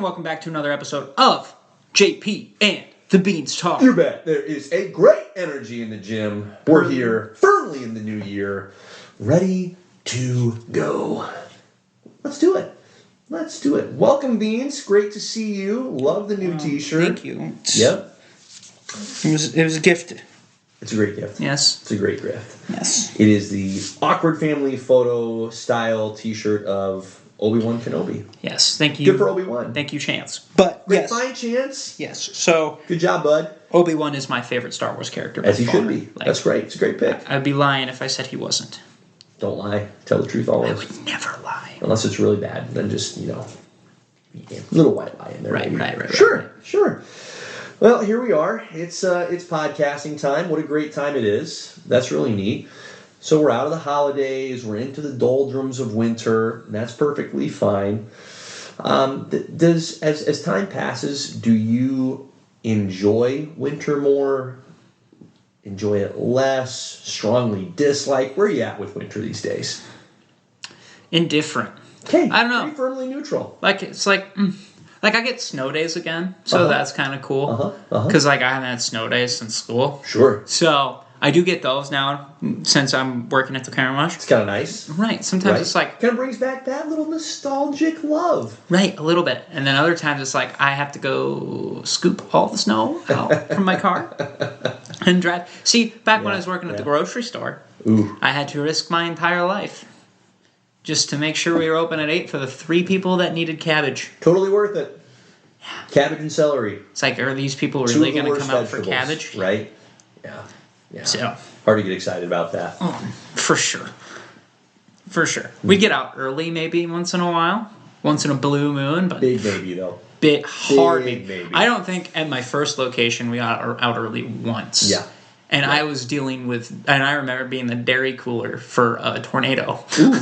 welcome back to another episode of JP and the Beans Talk. You're back. There is a great energy in the gym. We're here firmly in the new year, ready to go. Let's do it. Let's do it. Welcome, Beans. Great to see you. Love the new T-shirt. Thank you. Yep. It was a gift. It's a great gift. Yes. It's a great gift. Yes. It is the awkward family photo style T-shirt of Obi-Wan Kenobi. Yes. Thank you. Good for Obi-Wan. Thank you, Chance. But Great yes. fine, Chance. Yes. So Good job, bud. Obi-Wan is my favorite Star Wars character. As he by should far. be. Like, That's great. It's a great pick. I'd be lying if I said he wasn't. Don't lie. Tell the truth always. I would never lie. Unless it's really bad, then just, a little white lie in there. Right, maybe. right. Sure. Well, here we are. It's podcasting time. What a great time it is. That's really neat. So we're out of the holidays. We're into the doldrums of winter. And that's perfectly fine. As time passes, do you enjoy winter more? Enjoy it less? Strongly dislike? Where are you at with winter these days? Indifferent. Okay. I don't know. Pretty firmly neutral. It's like I get snow days again, so that's kind of cool. Because I haven't had snow days since school. Sure. So I do get those now since I'm working at the car wash. It's kind of nice. Right. Sometimes it's like kind of brings back that little nostalgic love. Right, a little bit. And then other times it's like I have to go scoop all the snow out from my car and drive. See, back when I was working at the grocery store, I had to risk my entire life just to make sure we were open at 8 for the 3 people that needed cabbage. Totally worth it. Yeah. Cabbage and celery. It's like, are these people really going to come out for cabbage? Right? Yeah. So, hard to get excited about that. For sure. We get out early maybe once in a while. Once in a blue moon. But big baby, though. Hard baby. I don't think at my first location we got out early once. Yeah. And I was dealing with, and I remember being the dairy cooler for a tornado. Ooh.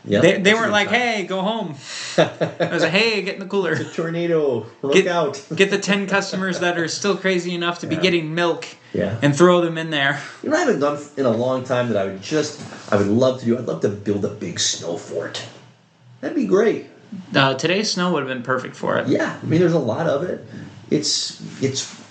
Yep. They weren't like, hey, go home. I was like, hey, get in the cooler. It's a tornado. Look out. Get the 10 customers that are still crazy enough to be getting milk and throw them in there. You know what I haven't done in a long time that I would love to do? I'd love to build a big snow fort. That'd be great. Today's snow would have been perfect for it. Yeah. I mean, there's a lot of it. It's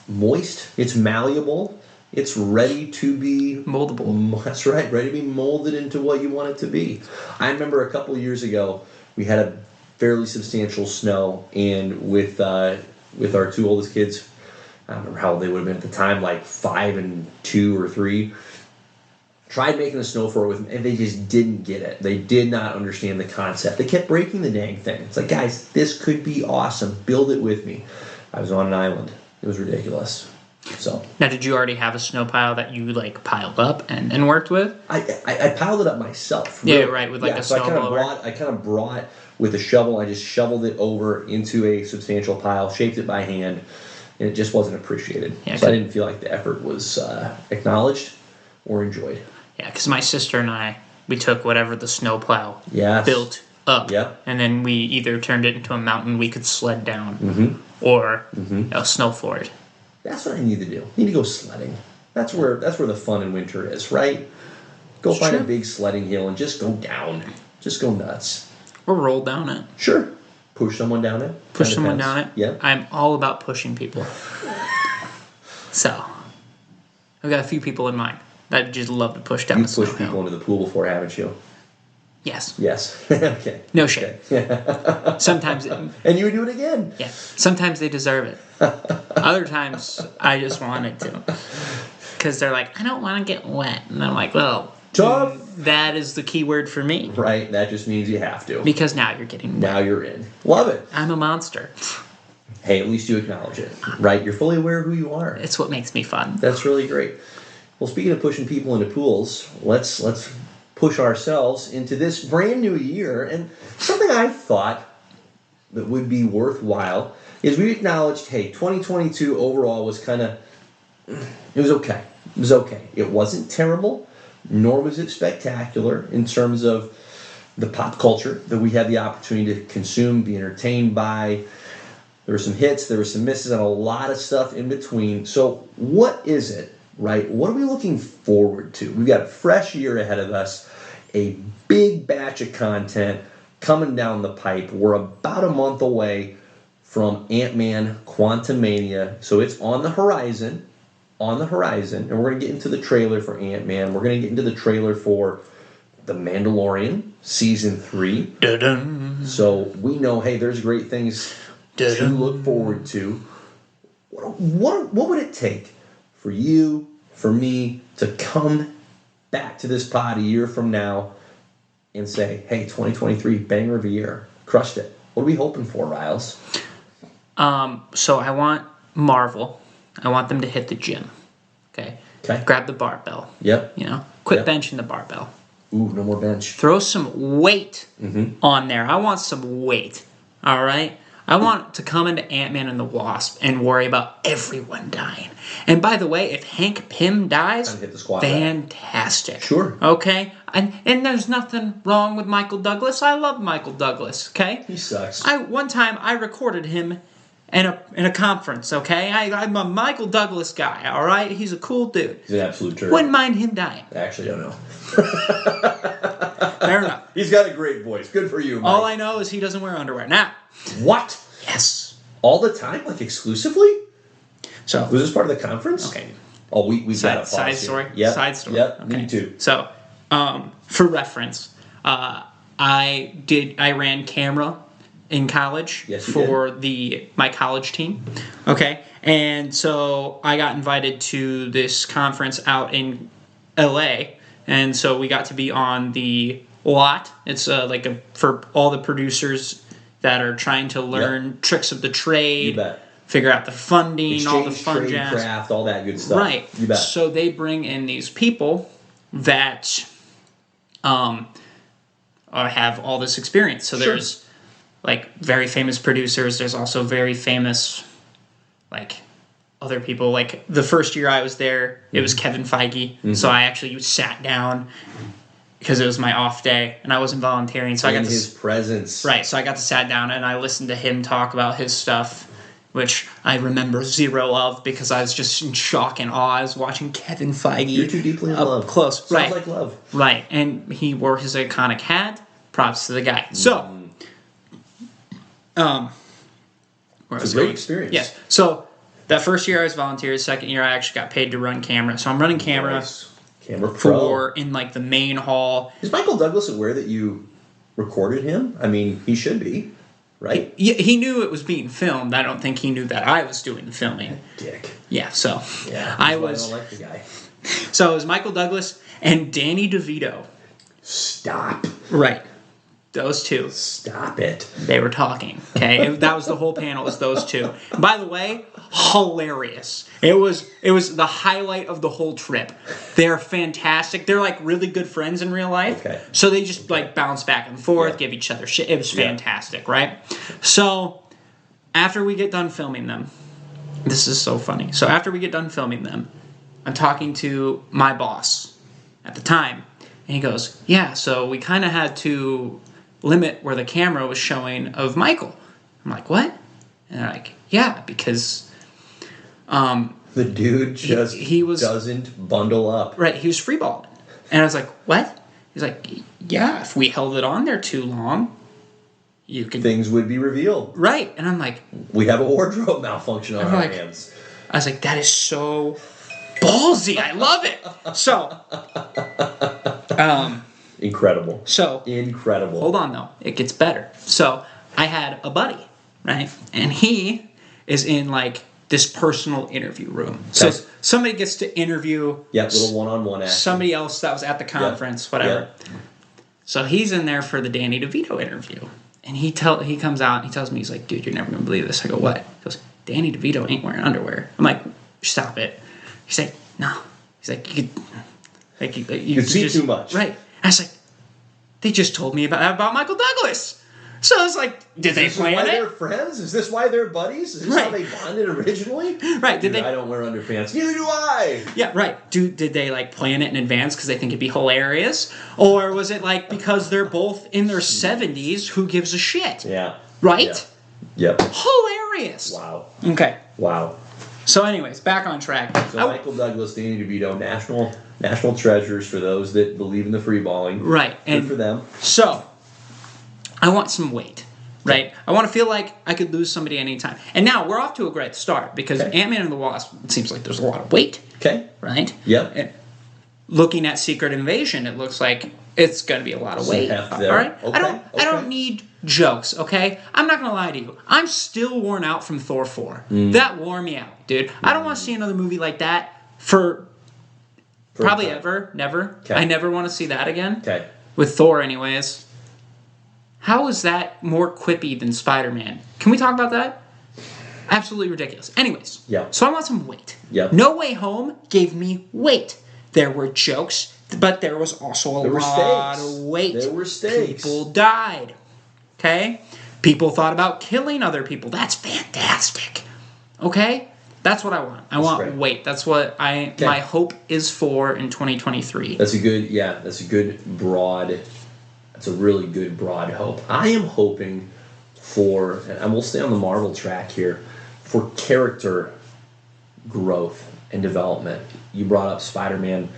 moist. It's malleable. It's ready to be moldable. That's right, ready to be molded into what you want it to be. I remember a couple of years ago, we had a fairly substantial snow, and with our 2 oldest kids, I don't remember how old they would have been at the time, like 5 and 2 or 3, tried making a snow fort with them, and they just didn't get it. They did not understand the concept. They kept breaking the dang thing. It's like, guys, this could be awesome. Build it with me. I was on an island. It was ridiculous. So now, did you already have a snow pile that you piled up and worked with? I piled it up myself. Really. Yeah, right, with a snow blower. I kind of brought with a shovel. I just shoveled it over into a substantial pile, shaped it by hand, and it just wasn't appreciated. Yeah, so I didn't feel like the effort was acknowledged or enjoyed. Yeah, because my sister and we took whatever the snow plow built up, and then we either turned it into a mountain we could sled down, or snow fort. That's what I need to do. I need to go sledding. That's where the fun in winter is, right? Go find a big sledding hill and just go down. Just go nuts. Or roll down it. Sure. Push someone down it. Push someone down it. Yeah. I'm all about pushing people. So, I've got a few people in mind that I'd just love to push down the snow hill. You've pushed people into the pool before, haven't you? Yes. Okay. No shit. Okay. Sometimes. And you would do it again. Yeah. Sometimes they deserve it. Other times, I just wanted to. Because they're like, I don't want to get wet. And I'm like, well, tough. That is the key word for me. Right. That just means you have to. Because now you're getting wet. Now you're in. Love it. I'm a monster. Hey, at least you acknowledge it. Right? You're fully aware of who you are. It's what makes me fun. That's really great. Well, speaking of pushing people into pools, let's push ourselves into this brand new year. And something I thought that would be worthwhile is we acknowledged, hey, 2022 overall was it was okay. It was okay. It wasn't terrible, nor was it spectacular in terms of the pop culture that we had the opportunity to consume, be entertained by. There were some hits, there were some misses, and a lot of stuff in between. So what is it, right? What are we looking forward to? We've got a fresh year ahead of us. A big batch of content coming down the pipe. We're about a month away from Ant-Man Quantumania. So it's on the horizon. And we're going to get into the trailer for Ant-Man. We're going to get into the trailer for The Mandalorian Season 3. Dun-dun. So we know, hey, there's great things to look forward to. What would it take for you, for me, to come back to this pod a year from now and say, hey, 2023, banger of a year, crushed it? What are we hoping for, Riles? So I want Marvel. I want them to hit the gym. Okay. Grab the barbell. Yep. Quit benching the barbell. Ooh, no more bench. Throw some weight on there. I want some weight. All right? I want to come into Ant-Man and the Wasp and worry about everyone dying. And by the way, if Hank Pym dies, hit the squad fantastic. back. Sure. Okay? And there's nothing wrong with Michael Douglas. I love Michael Douglas. Okay? He sucks. One time I recorded him in a conference, okay? I'm a Michael Douglas guy, all right? He's a cool dude. He's an absolute turd. Wouldn't mind him dying. I actually don't know. Fair enough. He's got a great voice. Good for you, Mike. All I know is he doesn't wear underwear. Now. What? Yes. All the time? Like exclusively? So. Was this part of the conference? Okay. Oh, we got a side story? Yeah. Side story. Yep, okay. me too. So, for reference, I ran camera in college for my college team. Okay. And so I got invited to this conference out in LA, and so we got to be on the lot. It's for all the producers that are trying to learn tricks of the trade, You bet. figure out the funding, Exchange, all the fun trade, jazz. craft, all that good stuff. Right. You bet. So they bring in these people that have all this experience. So there's like very famous producers. There's also very famous other people. Like the first year I was there, it was Kevin Feige. So I actually sat down because it was my off day and I wasn't volunteering. So I got his presence. Right. So I got to sat down and I listened to him talk about his stuff, which I remember zero of because I was just in shock and awe. I was watching Kevin Feige. You're too deeply in love. Close. Sounds like love. Right. And he wore his iconic hat. Props to the guy. So, It's a great experience. Yes. So that first year I was volunteer. Second year I actually got paid to run camera. So I'm running camera. Nice. Camera pro. In the main hall. Is Michael Douglas aware that you recorded him? I mean, he should be, right? He knew it was being filmed. I don't think he knew that I was doing the filming. Dick. Yeah, so Yeah, I don't like the guy. So it was Michael Douglas and Danny DeVito. Stop. Right. Those two. Stop it. They were talking. Okay, that was the whole panel. Was those two? By the way, hilarious. It was the highlight of the whole trip. They're fantastic. They're like really good friends in real life. Okay. So they just bounce back and forth, give each other shit. It was fantastic, right? So after we get done filming them, this is so funny. So after we get done filming them, I'm talking to my boss at the time, and he goes, "Yeah, so we kind of had to limit where the camera was showing of Michael." I'm like, "What?" And they're like, "Yeah, because the dude just he doesn't bundle up." Right, he was freeballing. And I was like, "What?" He's like, "Yeah, if we held it on there too long, you could..." Things would be revealed. Right, and I'm like... We have a wardrobe malfunction on our hands. I was like, that is so ballsy. I love it. So... Incredible. So... Incredible. Hold on, though. It gets better. So, I had a buddy, right? And he is in, this personal interview room. So, somebody gets to interview... Yep, little one-on-one action. Somebody else that was at the conference, whatever. Yep. So, he's in there for the Danny DeVito interview. And he comes out and he tells me, he's like, "Dude, you're never going to believe this." I go, "What?" He goes, "Danny DeVito ain't wearing underwear." I'm like, "Stop it." He's like, "No." He's like, "You could see too much." Right. I was like, "They just told me about Michael Douglas." So I was like, did they plan it? Is this why they're friends? Is this why they're buddies? Is this how they bonded originally? Right. Dude, I don't wear underpants. Neither do I. Yeah, right. Did they plan it in advance because they think it'd be hilarious? Or was it because they're both in their 70s, who gives a shit? Yeah. Right? Yeah. Yep. Hilarious. Wow. Okay. Wow. So anyways, back on track. So Michael Douglas, Danny DeVito, national treasures for those that believe in the free balling. Right. Good for them. So, I want some weight. right? I want to feel like I could lose somebody anytime. And now we're off to a great start because Ant-Man and the Wasp, it seems like there's a lot of weight. Okay. Right? Yep. And looking at Secret Invasion, it looks like it's going to be a lot of weight. All right? Okay. I don't need jokes, okay? I'm not going to lie to you. I'm still worn out from Thor 4. That wore me out, dude. I don't want to see another movie like that for probably ever. Never. Okay. I never want to see that again. Okay. With Thor, anyways. How is that more quippy than Spider-Man? Can we talk about that? Absolutely ridiculous. Anyways. Yeah. So I want some weight. Yep. No Way Home gave me weight. There were jokes, but there was also a lot of weight. There were stakes. People died. Okay? People thought about killing other people. That's fantastic. Okay? That's what I want. I want weight. That's what my hope is for in 2023. That's a really good broad hope. I am hoping for, and we'll stay on the Marvel track here, for character growth and development. You brought up Spider-Man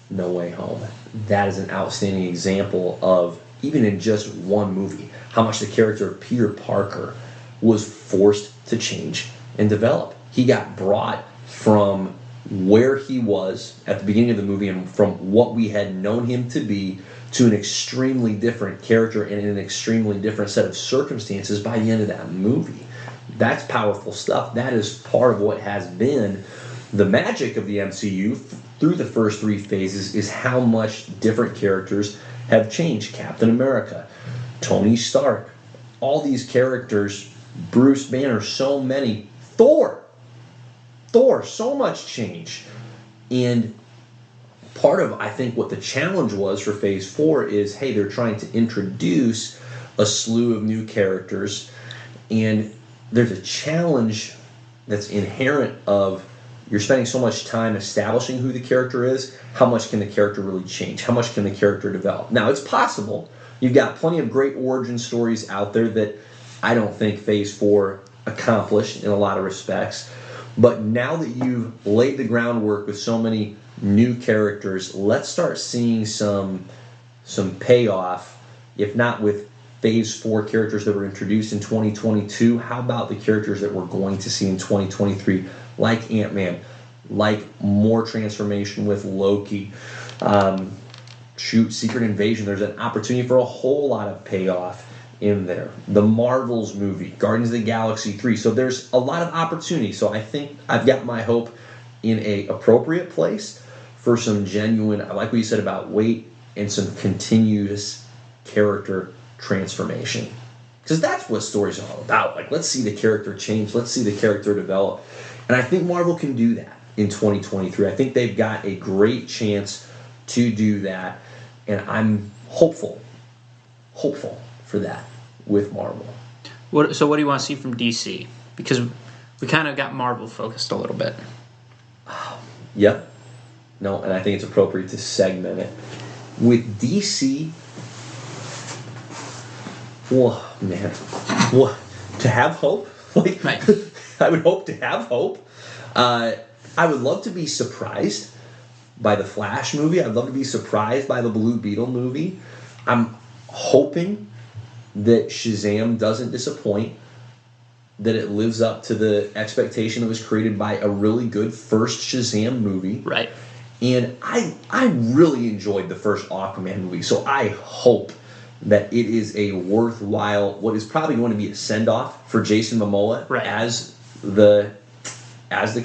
No Way Home. That is an outstanding example of, even in just one movie, how much the character of Peter Parker was forced to change and develop. He got brought from where he was at the beginning of the movie and from what we had known him to be to an extremely different character and in an extremely different set of circumstances by the end of that movie. That's powerful stuff. That is part of what has been the magic of the MCU through the first 3 phases, is how much different characters have changed. Captain America, Tony Stark, all these characters, Bruce Banner, so many. Thor, so much change. And part of, I think, what the challenge was for Phase 4 is, hey, they're trying to introduce a slew of new characters, and there's a challenge that's inherent of, you're spending so much time establishing who the character is, how much can the character really change? How much can the character develop? Now, it's possible. You've got plenty of great origin stories out there that I don't think Phase 4 accomplished in a lot of respects. But now that you've laid the groundwork with so many new characters, let's start seeing some payoff, if not with Phase 4 characters that were introduced in 2022. How about the characters that we're going to see in 2023, like Ant-Man, like more transformation with Loki, Secret Invasion? There's an opportunity for a whole lot of payoff in there. The Marvels movie, Guardians of the Galaxy 3. So there's a lot of opportunity. So I think I've got my hope in a appropriate place for some genuine, I like what you said about weight, and some continuous character transformation. Because that's what stories are all about. Like, let's see the character change. Let's see the character develop. And I think Marvel can do that in 2023. I think they've got a great chance to do that. And I'm hopeful for that with Marvel. So what do you want to see from DC? Because we kind of got Marvel focused a little bit. Yep. No, and I think it's appropriate to segment it. With DC, to have hope, right. I would hope to have hope. I would love to be surprised by the Flash movie. I'd love to be surprised by the Blue Beetle movie. I'm hoping that Shazam doesn't disappoint, that it lives up to the expectation that was created by a really good first Shazam movie. Right. And I really enjoyed the first Aquaman movie, so I hope that it is a worthwhile, what is probably going to be a send-off for Jason Momoa as the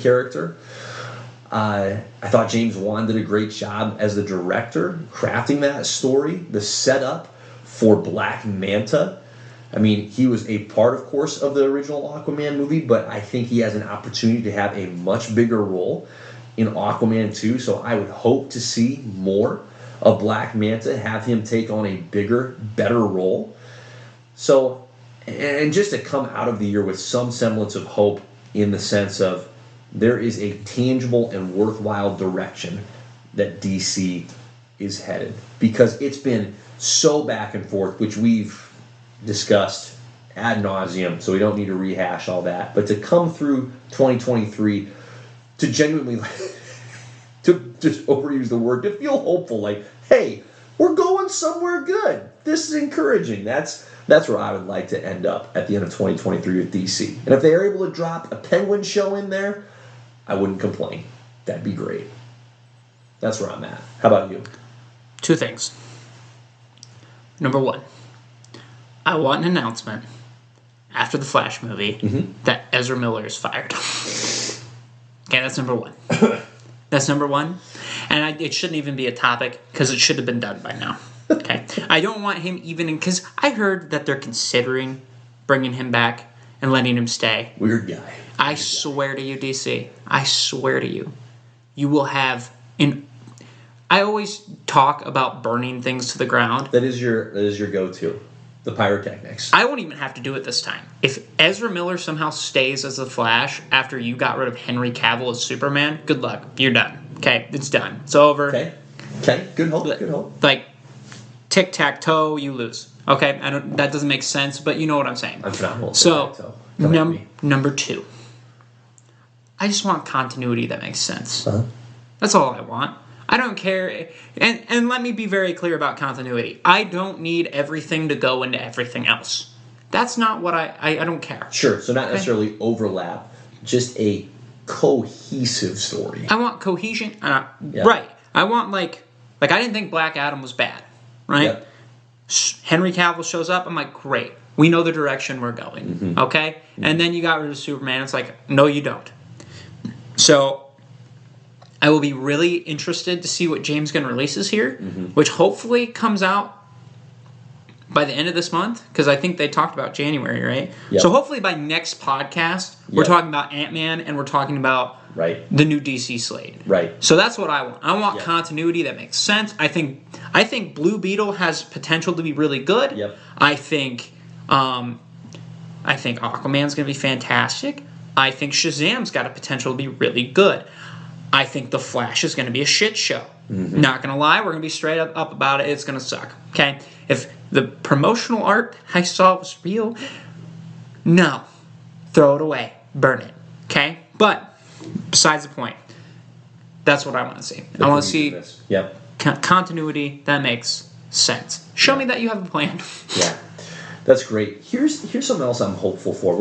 character. I thought James Wan did a great job as the director, crafting that story, the setup for Black Manta. I mean, he was a part, of course, of the original Aquaman movie, but I think he has an opportunity to have a much bigger role in Aquaman 2, so I would hope to see more of Black Manta, have him take on a bigger, better role. So, and just to come out of the year with some semblance of hope in the sense of there is a tangible and worthwhile direction that DC is headed. Because it's been so back and forth, which we've discussed ad nauseum, so we don't need to rehash all that. But to come through 2023 to genuinely, to just overuse the word, to feel hopeful, like, hey, we're going somewhere good. This is encouraging. That's where I would like to end up at the end of 2023 with DC. And if they are able to drop a Penguin show in there, I wouldn't complain. That'd be great. That's where I'm at. How about you? 2 things. Number 1, I want an announcement after the Flash movie that Ezra Miller is fired. Okay, that's number 1. That's number 1. And it shouldn't even be a topic because it should have been done by now. Okay, I don't want him even in, because I heard that they're considering bringing him back and letting him stay. Weird guy. I swear to you, DC. I swear to you, you will have I always talk about burning things to the ground. That is your go-to, the pyrotechnics. I won't even have to do it this time. If Ezra Miller somehow stays as the Flash after you got rid of Henry Cavill as Superman, good luck. You're done. Okay, it's done. It's over. Okay. Good hope. Good hope. Like tic-tac-toe, you lose. Okay, that doesn't make sense, but you know what I'm saying. I'm phenomenal. So number 2, I just want continuity that makes sense. Uh-huh. That's all I want. I don't care, and let me be very clear about continuity. I don't need everything to go into everything else. That's not what I don't care. Sure, so not necessarily overlap, just a cohesive story. I want cohesion, right. I want, like I didn't think Black Adam was bad, right? Yep. Henry Cavill shows up, I'm like, great. We know the direction we're going, okay? And then you got rid of Superman, it's like, no you don't. So I will be really interested to see what James Gunn releases here, which hopefully comes out by the end of this month, because I think they talked about January, right? Yep. So hopefully by next podcast, we're talking about Ant-Man and we're talking about the new DC slate. Right. So that's what I want. I want continuity that makes sense. I think Blue Beetle has potential to be really good. Yep. I think Aquaman's going to be fantastic. I think Shazam's got a potential to be really good. I think The Flash is going to be a shit show. Not going to lie, we're going to be straight up about it. It's going to suck. Okay? If the promotional art I saw was real, no. Throw it away. Burn it. Okay? But, besides the point, that's what I want to see. I want to see continuity that makes sense. Show me that you have a plan. Yeah. That's great. Here's something else I'm hopeful for.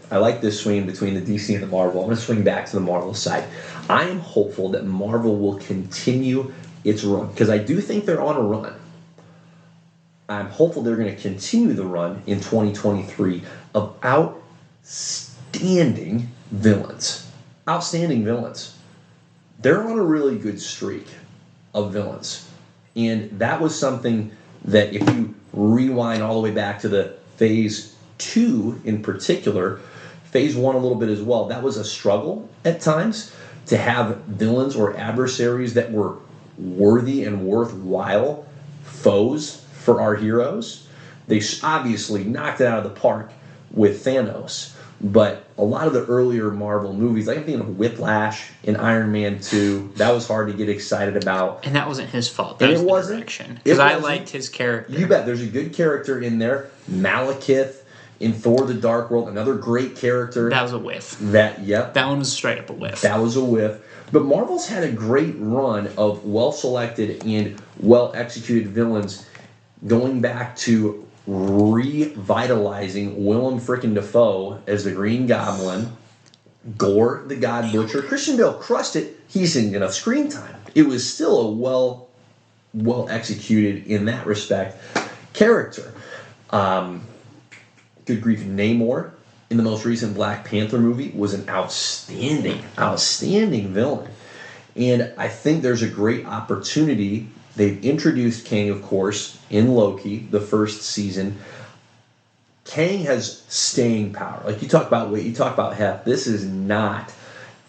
I like this swing between the DC and the Marvel. I'm going to swing back to the Marvel side. I am hopeful that Marvel will continue its run, because I do think they're on a run. I'm hopeful they're going to continue the run in 2023 of outstanding villains. Outstanding villains. They're on a really good streak of villains. And that was something that, if you rewind all the way back to the Phase 2 in particular, Phase 1 a little bit as well, that was a struggle at times to have villains or adversaries that were worthy and worthwhile foes for our heroes. They obviously knocked it out of the park with Thanos, but a lot of the earlier Marvel movies, like I'm thinking of Whiplash in Iron Man 2, that was hard to get excited about. And that wasn't his fault. That was the direction. Because I liked his character. You bet. There's a good character in there. Malekith in Thor: The Dark World, another great character. That was a whiff. That one was straight up a whiff. That was a whiff. But Marvel's had a great run of well-selected and well-executed villains, going back to revitalizing Willem frickin' Dafoe as the Green Goblin, Gore the God Butcher. Christian Bale crushed it. He's in enough screen time. It was still a well executed in that respect character. Good grief, Namor in the most recent Black Panther movie was an outstanding villain. And I think there's a great opportunity. They've introduced Kang, of course, in Loki, the first season. Kang has staying power. Like you talk about weight, you talk about heft. This is not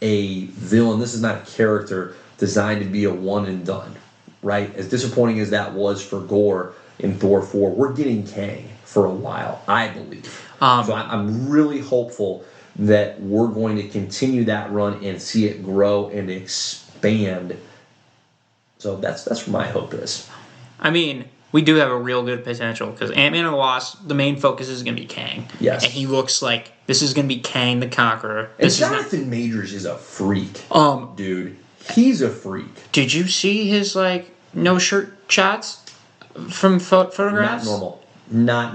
a villain. This is not a character designed to be a one and done, right? As disappointing as that was for Gore in Thor 4, we're getting Kang for a while, I believe. So I'm really hopeful that we're going to continue that run and see it grow and expand. So that's where my hope is. I mean, we do have a real good potential, because Ant-Man and the Wasp, the main focus is going to be Kang. Yes. And he looks like this is going to be Kang the Conqueror. And Jonathan Majors is a freak. Dude. He's a freak. Did you see his, no-shirt shots? from photographs. Not normal. No,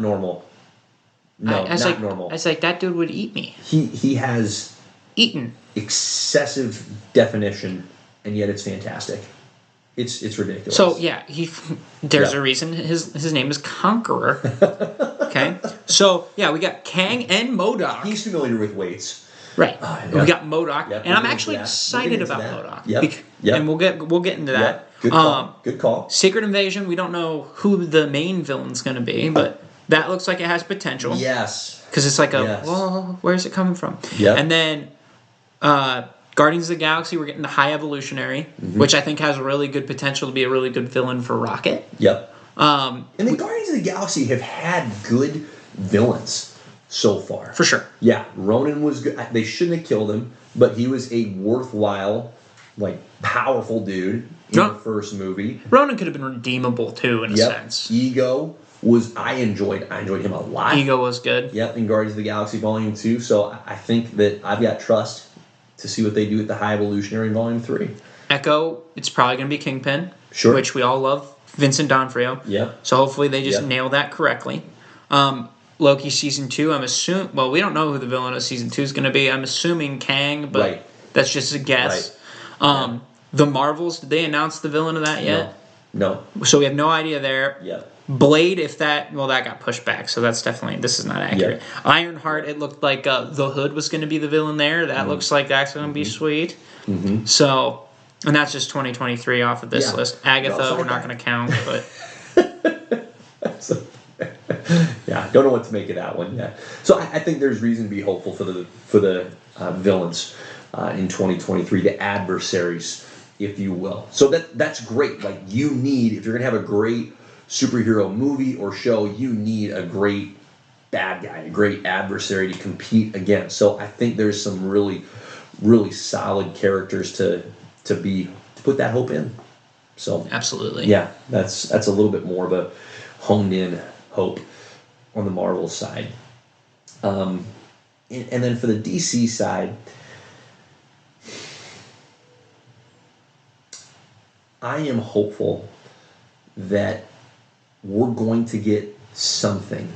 not normal. I was like, that dude would eat me. He has eaten excessive definition, and yet it's fantastic. It's ridiculous. So yeah, there's a reason his name is Conqueror. Okay, so yeah, we got Kang and M.O.D.O.K. He's familiar with weights, right? We got M.O.D.O.K, and I'm actually excited about M.O.D.O.K. And we'll get into that. Good call. Good call. Secret Invasion. We don't know who the main villain's going to be, but that looks like it has potential. Yes. Because it's like well, where's it coming from? Yeah. And then Guardians of the Galaxy, we're getting the High Evolutionary, which I think has really good potential to be a really good villain for Rocket. Yep. And the Guardians of the Galaxy have had good villains so far. For sure. Yeah, Ronan was good. They shouldn't have killed him, but he was a worthwhile, powerful dude in the first movie. Ronan could have been redeemable too, in a sense. Ego was I enjoyed him a lot. Ego was good. Yep, in Guardians of the Galaxy Volume 2. So I think that I've got trust to see what they do with the High Evolutionary in Volume 3. Echo, it's probably going to be Kingpin. Sure. Which we all love. Vincent D'Onofrio. Yeah. So hopefully they just nail that correctly. Loki Season 2, we don't know who the villain of Season 2 is going to be. I'm assuming Kang, but that's just a guess. Right. The Marvels, did they announce the villain of that yet? No. So we have no idea there. Yeah. Blade, that got pushed back, so that's definitely, this is not accurate. Yeah. Ironheart, it looked like the Hood was going to be the villain there. That looks like that's going to be sweet. Mm-hmm. So, and that's just 2023 off of this list. Agatha, we're not going to count, but... Yeah, don't know what to make of that one yet. So I think there's reason to be hopeful for the villains in 2023, the adversaries, if you will. So that's great. You need, if you're going to have a great superhero movie or show, you need a great bad guy, a great adversary to compete against. So I think there's some really, really solid characters to put that hope in. So absolutely, yeah, that's a little bit more of a honed in hope on the Marvel side. And then for the DC side, I am hopeful that we're going to get something.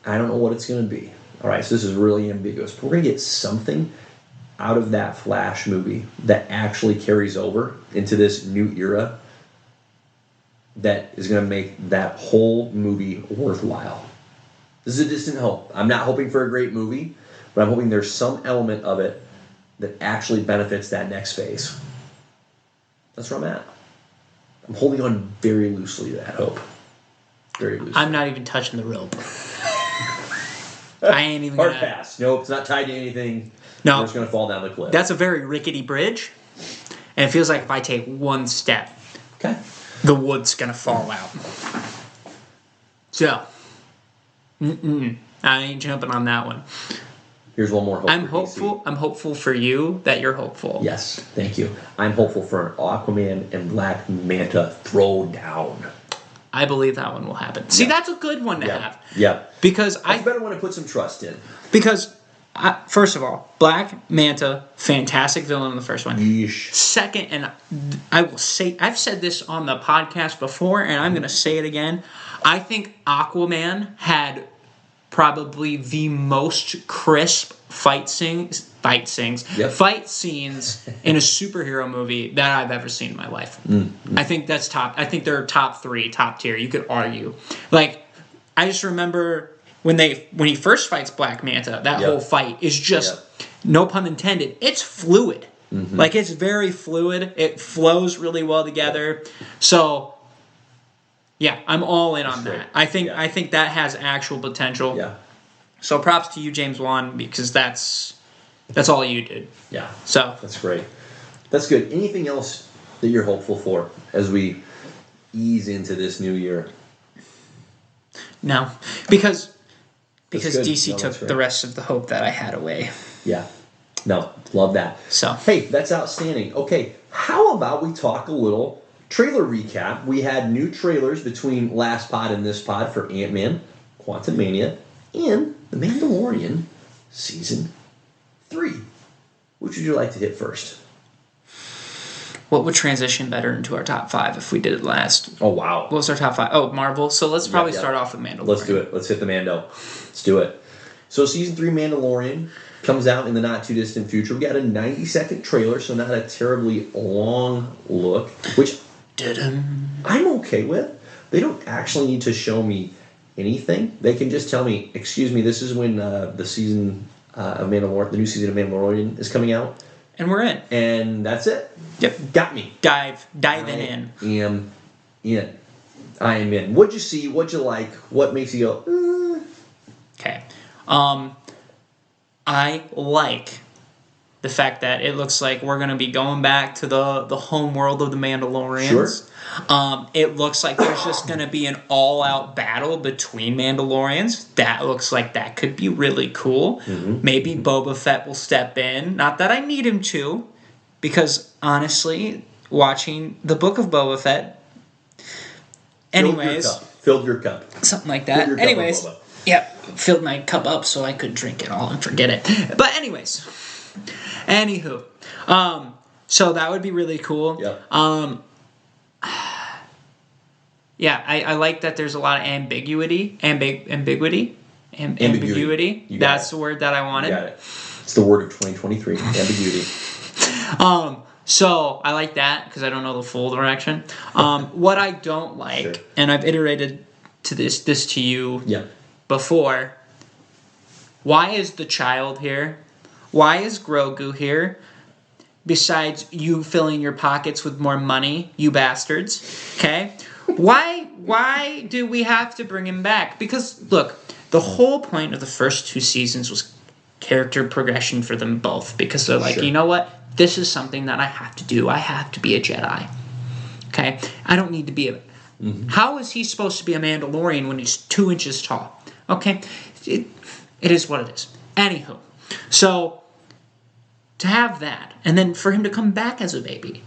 I don't know what it's going to be. All right, so this is really ambiguous. But we're going to get something out of that Flash movie that actually carries over into this new era that is going to make that whole movie worthwhile. This is a distant hope. I'm not hoping for a great movie, but I'm hoping there's some element of it that actually benefits that next phase. That's where I'm at. I'm holding on very loosely to that hope. Very loosely. I'm not even touching the rope. I ain't even Hard pass. Nope, it's not tied to anything. No. We're just going to fall down the cliff. That's a very rickety bridge, and it feels like if I take one step, okay, the wood's going to fall out. So, I ain't jumping on that one. Here's one more hope. I'm hopeful. DC. I'm hopeful for you that you're hopeful. Yes, thank you. I'm hopeful for an Aquaman and Black Manta throwdown. I believe that one will happen. See, that's a good one to have. Yeah. Because that's a better one to put some trust in. Because, first of all, Black Manta, fantastic villain in the first one. Yeesh. Second, and I will say, I've said this on the podcast before, and I'm going to say it again. I think Aquaman had probably the most crisp fight scenes in a superhero movie that I've ever seen in my life. Mm-hmm. I think that's top. I think they're top tier. You could argue. I just remember when he first fights Black Manta, that whole fight is just, no pun intended, it's fluid. Mm-hmm. It's very fluid. It flows really well together. So, yeah, I'm all in on that. I think that has actual potential. Yeah. So props to you, James Wan, because that's all you did. Yeah. So that's great. That's good. Anything else that you're hopeful for as we ease into this new year? No, because DC took the rest of the hope that I had away. Yeah. No, love that. So hey, that's outstanding. Okay, how about we talk a little trailer recap? We had new trailers between last pod and this pod for Ant-Man, Quantumania, and The Mandalorian Season 3. Which would you like to hit first? what would transition better into our top 5 if we did it last? Oh, wow. What was our top 5? Oh, Marvel. So let's probably start off with Mandalorian. Let's do it. Let's hit the Mando. Let's do it. So season 3 Mandalorian comes out in the not too distant future. We got a 90-second trailer, so not a terribly long look, which I'm okay with. They don't actually need to show me anything. They can just tell me, excuse me, this is when the season of Mandalorian, the new season of Mandalorian is coming out. And we're in. And that's it. Yep. Got me. Diving in. I am in. What'd you see? What'd you like? What makes you go, Okay. I like the fact that it looks like we're going to be going back to the home world of the Mandalorians. Sure. It looks like there's just going to be an all-out battle between Mandalorians. That looks like that could be really cool. Mm-hmm. Maybe Boba Fett will step in. Not that I need him to, because honestly, watching the Book of Boba Fett... Anyways... Filled your cup. Something like that. Anyways... Yep, filled my cup up so I could drink it all and forget it. But anyways, anywho, so that would be really cool. Yep. Yeah, I like that there's a lot of ambiguity. Ambiguity. That's the word that I wanted. You got it. It's the word of 2023. Ambiguity. So I like that because I don't know the full direction. What I don't like, and I've iterated to this to you. Yeah. Before, why is the child here? Why is Grogu here? Besides you filling your pockets with more money, you bastards. Okay? Why do we have to bring him back? Because, look, the whole point of the first 2 seasons was character progression for them both. Because they're like, you know what? This is something that I have to do. I have to be a Jedi. Okay? I don't need to be a... Mm-hmm. How is he supposed to be a Mandalorian when he's 2 inches tall? Okay, it is what it is. Anywho, so to have that, and then for him to come back as a baby,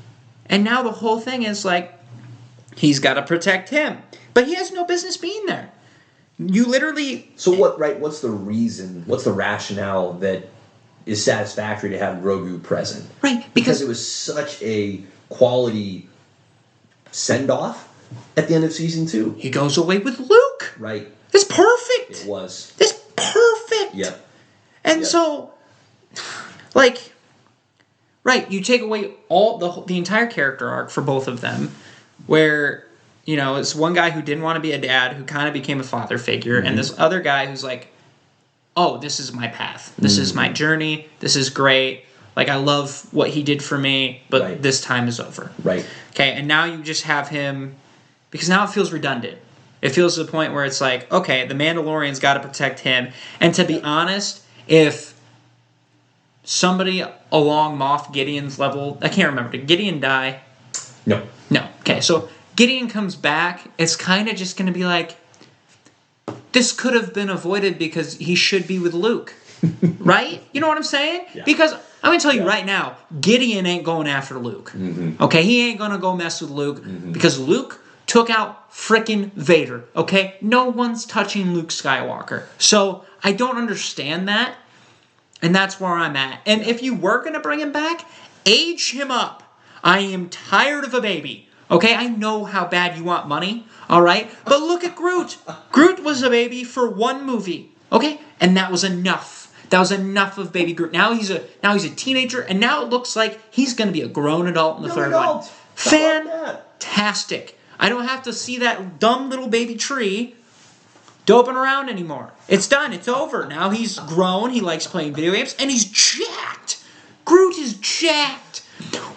and now the whole thing is like, he's got to protect him, but he has no business being there. You literally... So what, right, what's the reason, what's the rationale that is satisfactory to have Grogu present? Right, because it was such a quality send-off at the end of season 2. He goes away with Luke. Right. It's perfect. It was. It's perfect. Yep. And so, like, right, you take away all the entire character arc for both of them, where, you know, it's one guy who didn't want to be a dad, who kind of became a father figure, and this other guy who's like, oh, this is my path. This is my journey. This is great. Like, I love what he did for me, but this time is over. Right. Okay, and now you just have him, because now it feels redundant. It feels to the point where it's like, okay, the Mandalorian's got to protect him. And to be honest, if somebody along Moff Gideon's level, I can't remember, did Gideon die? No. Okay, so Gideon comes back, it's kind of just going to be like, this could have been avoided because he should be with Luke. Right? You know what I'm saying? Yeah. Because I'm going to tell you right now, Gideon ain't going after Luke. Mm-hmm. Okay, he ain't going to go mess with Luke because Luke took out frickin' Vader, okay? No one's touching Luke Skywalker. So, I don't understand that, and that's where I'm at. And if you were going to bring him back, age him up. I am tired of a baby, okay? I know how bad you want money, all right? But look at Groot. Groot was a baby for 1 movie, okay? And that was enough. That was enough of baby Groot. Now he's a teenager, and now it looks like he's going to be a grown adult in the third one. Fantastic. I don't have to see that dumb little baby tree doping around anymore. It's done. It's over. Now he's grown. He likes playing video games. And he's jacked. Groot is jacked.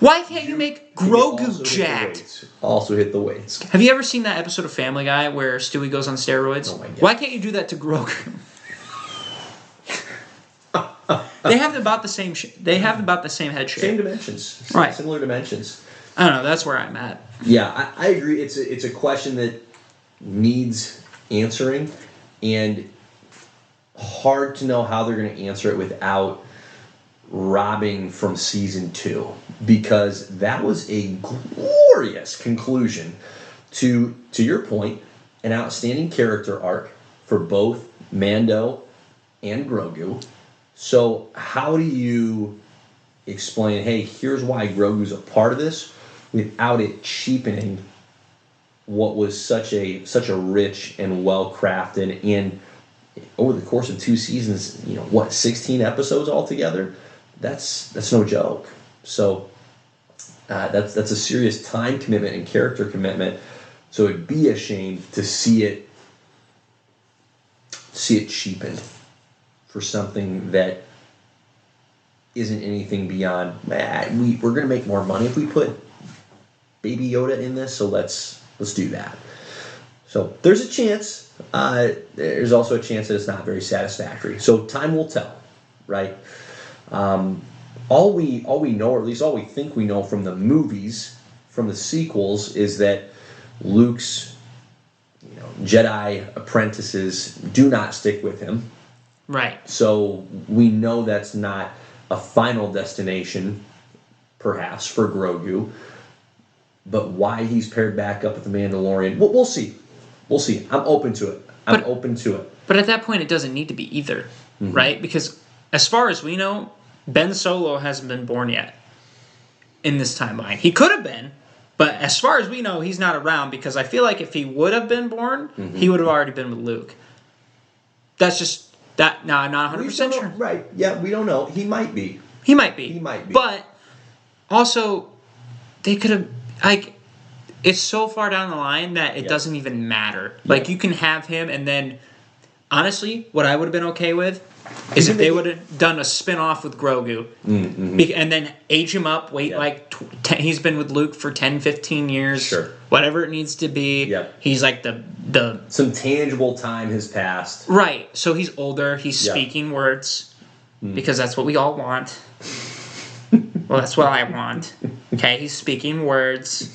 Why can't you make Grogu jacked? Also hit the weights. Have you ever seen that episode of Family Guy where Stewie goes on steroids? Oh my God. Why can't you do that to Grogu? They have about the same. They have about the same head shape. Same dimensions. Right. Similar dimensions. I don't know. That's where I'm at. Yeah, I agree. It's a question that needs answering, and hard to know how they're going to answer it without robbing from season 2, because that was a glorious conclusion to your point, an outstanding character arc for both Mando and Grogu. So how do you explain, hey, here's why Grogu's a part of this, without it cheapening what was such a rich and well crafted, and over the course of 2 seasons, 16 episodes altogether. That's no joke. So that's a serious time commitment and character commitment. So it'd be a shame to see it cheapened for something that isn't anything beyond. We're going to make more money if we put Baby Yoda in this, so let's do that. So there's a chance. There's also a chance that it's not very satisfactory. So time will tell, right? All we know, or at least all we think we know from the movies, from the sequels, is that Luke's Jedi apprentices do not stick with him. Right. So we know that's not a final destination, perhaps, for Grogu. But why he's paired back up with the Mandalorian, we'll see. We'll see. I'm open to it. But at that point, it doesn't need to be either, right? Because as far as we know, Ben Solo hasn't been born yet in this timeline. He could have been, but as far as we know, he's not around, because I feel like if he would have been born, he would have already been with Luke. That's just that. No, I'm not 100% sure. Right. Yeah, we don't know. He might be. He might be. But also, they could have, it's so far down the line that it doesn't even matter. Like, you can have him, and then, honestly, what I would have been okay with is if they would have done a spin-off with Grogu, and then age him up, he's been with Luke for 10, 15 years, whatever it needs to be. Yep. He's like the... Some tangible time has passed. Right, so he's older, he's speaking words, because that's what we all want. Well, that's what I want. Okay, he's speaking words,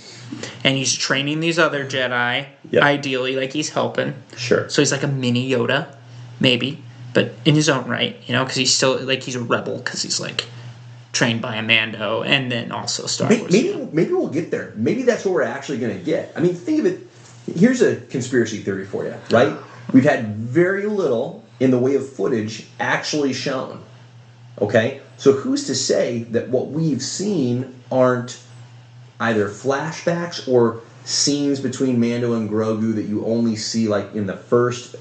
and he's training these other Jedi, ideally, like he's helping. Sure. So he's like a mini Yoda, maybe, but in his own right, because he's still, he's a rebel, because he's, trained by a Mando, and then also Star Wars. Maybe we'll get there. Maybe that's what we're actually going to get. I mean, think of it. Here's a conspiracy theory for you, right? We've had very little in the way of footage actually shown. Okay? So who's to say that what we've seen aren't either flashbacks or scenes between Mando and Grogu that you only see in the first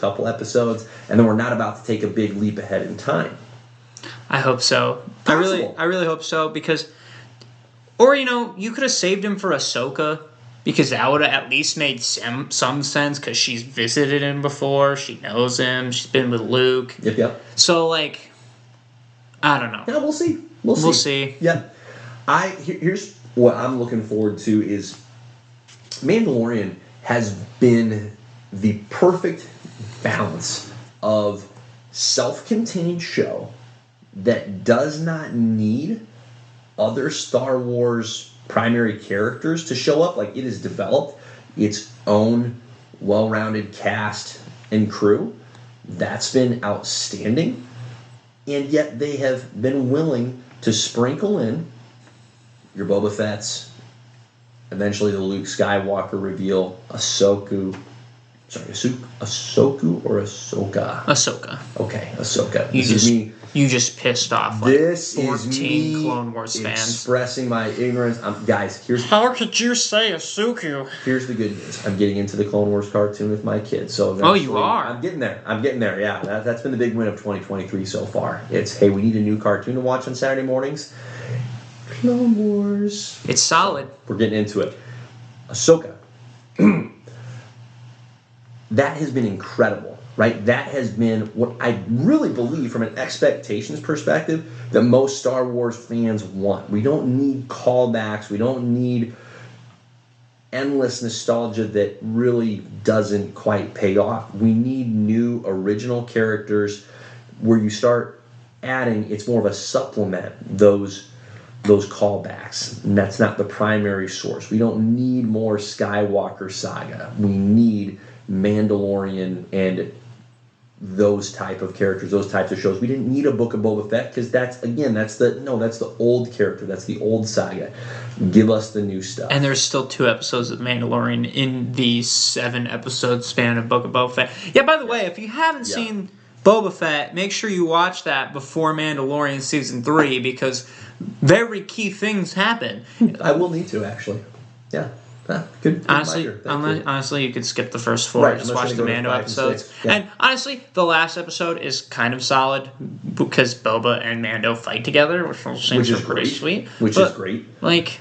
couple episodes, and then we're not about to take a big leap ahead in time? I hope so. Possible. I really hope so, because, or you could have saved him for Ahsoka, because that would have at least made some sense, because she's visited him before, she knows him, she's been with Luke. Yep. So I don't know. Yeah, we'll see. We'll see. Yeah. Here's what I'm looking forward to is Mandalorian has been the perfect balance of self-contained show that does not need other Star Wars primary characters to show up. It has developed its own well-rounded cast and crew. That's been outstanding. And yet they have been willing to sprinkle in your Boba Fett's, eventually the Luke Skywalker reveal, Ahsoka or Ahsoka? Ahsoka. Okay, Ahsoka. You just pissed off 14 Clone Wars fans. Expressing my ignorance. Guys, how could you say Ahsoka? Here's the good news. I'm getting into the Clone Wars cartoon with my kids. So you are? I'm getting there. Yeah, that's been the big win of 2023 so far. It's, hey, we need a new cartoon to watch on Saturday mornings. Clone Wars. It's solid. We're getting into it. Ahsoka. That has been incredible, right? That has been what I really believe, from an expectations perspective, that most Star Wars fans want. We don't need callbacks. We don't need endless nostalgia that really doesn't quite pay off. We need new original characters where you start adding, it's more of a supplement, those callbacks. And that's not the primary source. We don't need more Skywalker saga. We need Mandalorian and those type of characters, those types of shows. We didn't need a Book of Boba Fett, because that's the old character. That's the old saga. Give us the new stuff. And there's still 2 episodes of Mandalorian in the 7-episode span of Book of Boba Fett. Yeah, by the way, if you haven't seen Boba Fett, make sure you watch that before Mandalorian Season 3 because very key things happen. I will need to, actually. Yeah. Good honestly, you could skip the first 4 and just watch the Mando episodes. And honestly, the last episode is kind of solid because Boba and Mando fight together, which seems pretty sweet. Which is great. Like,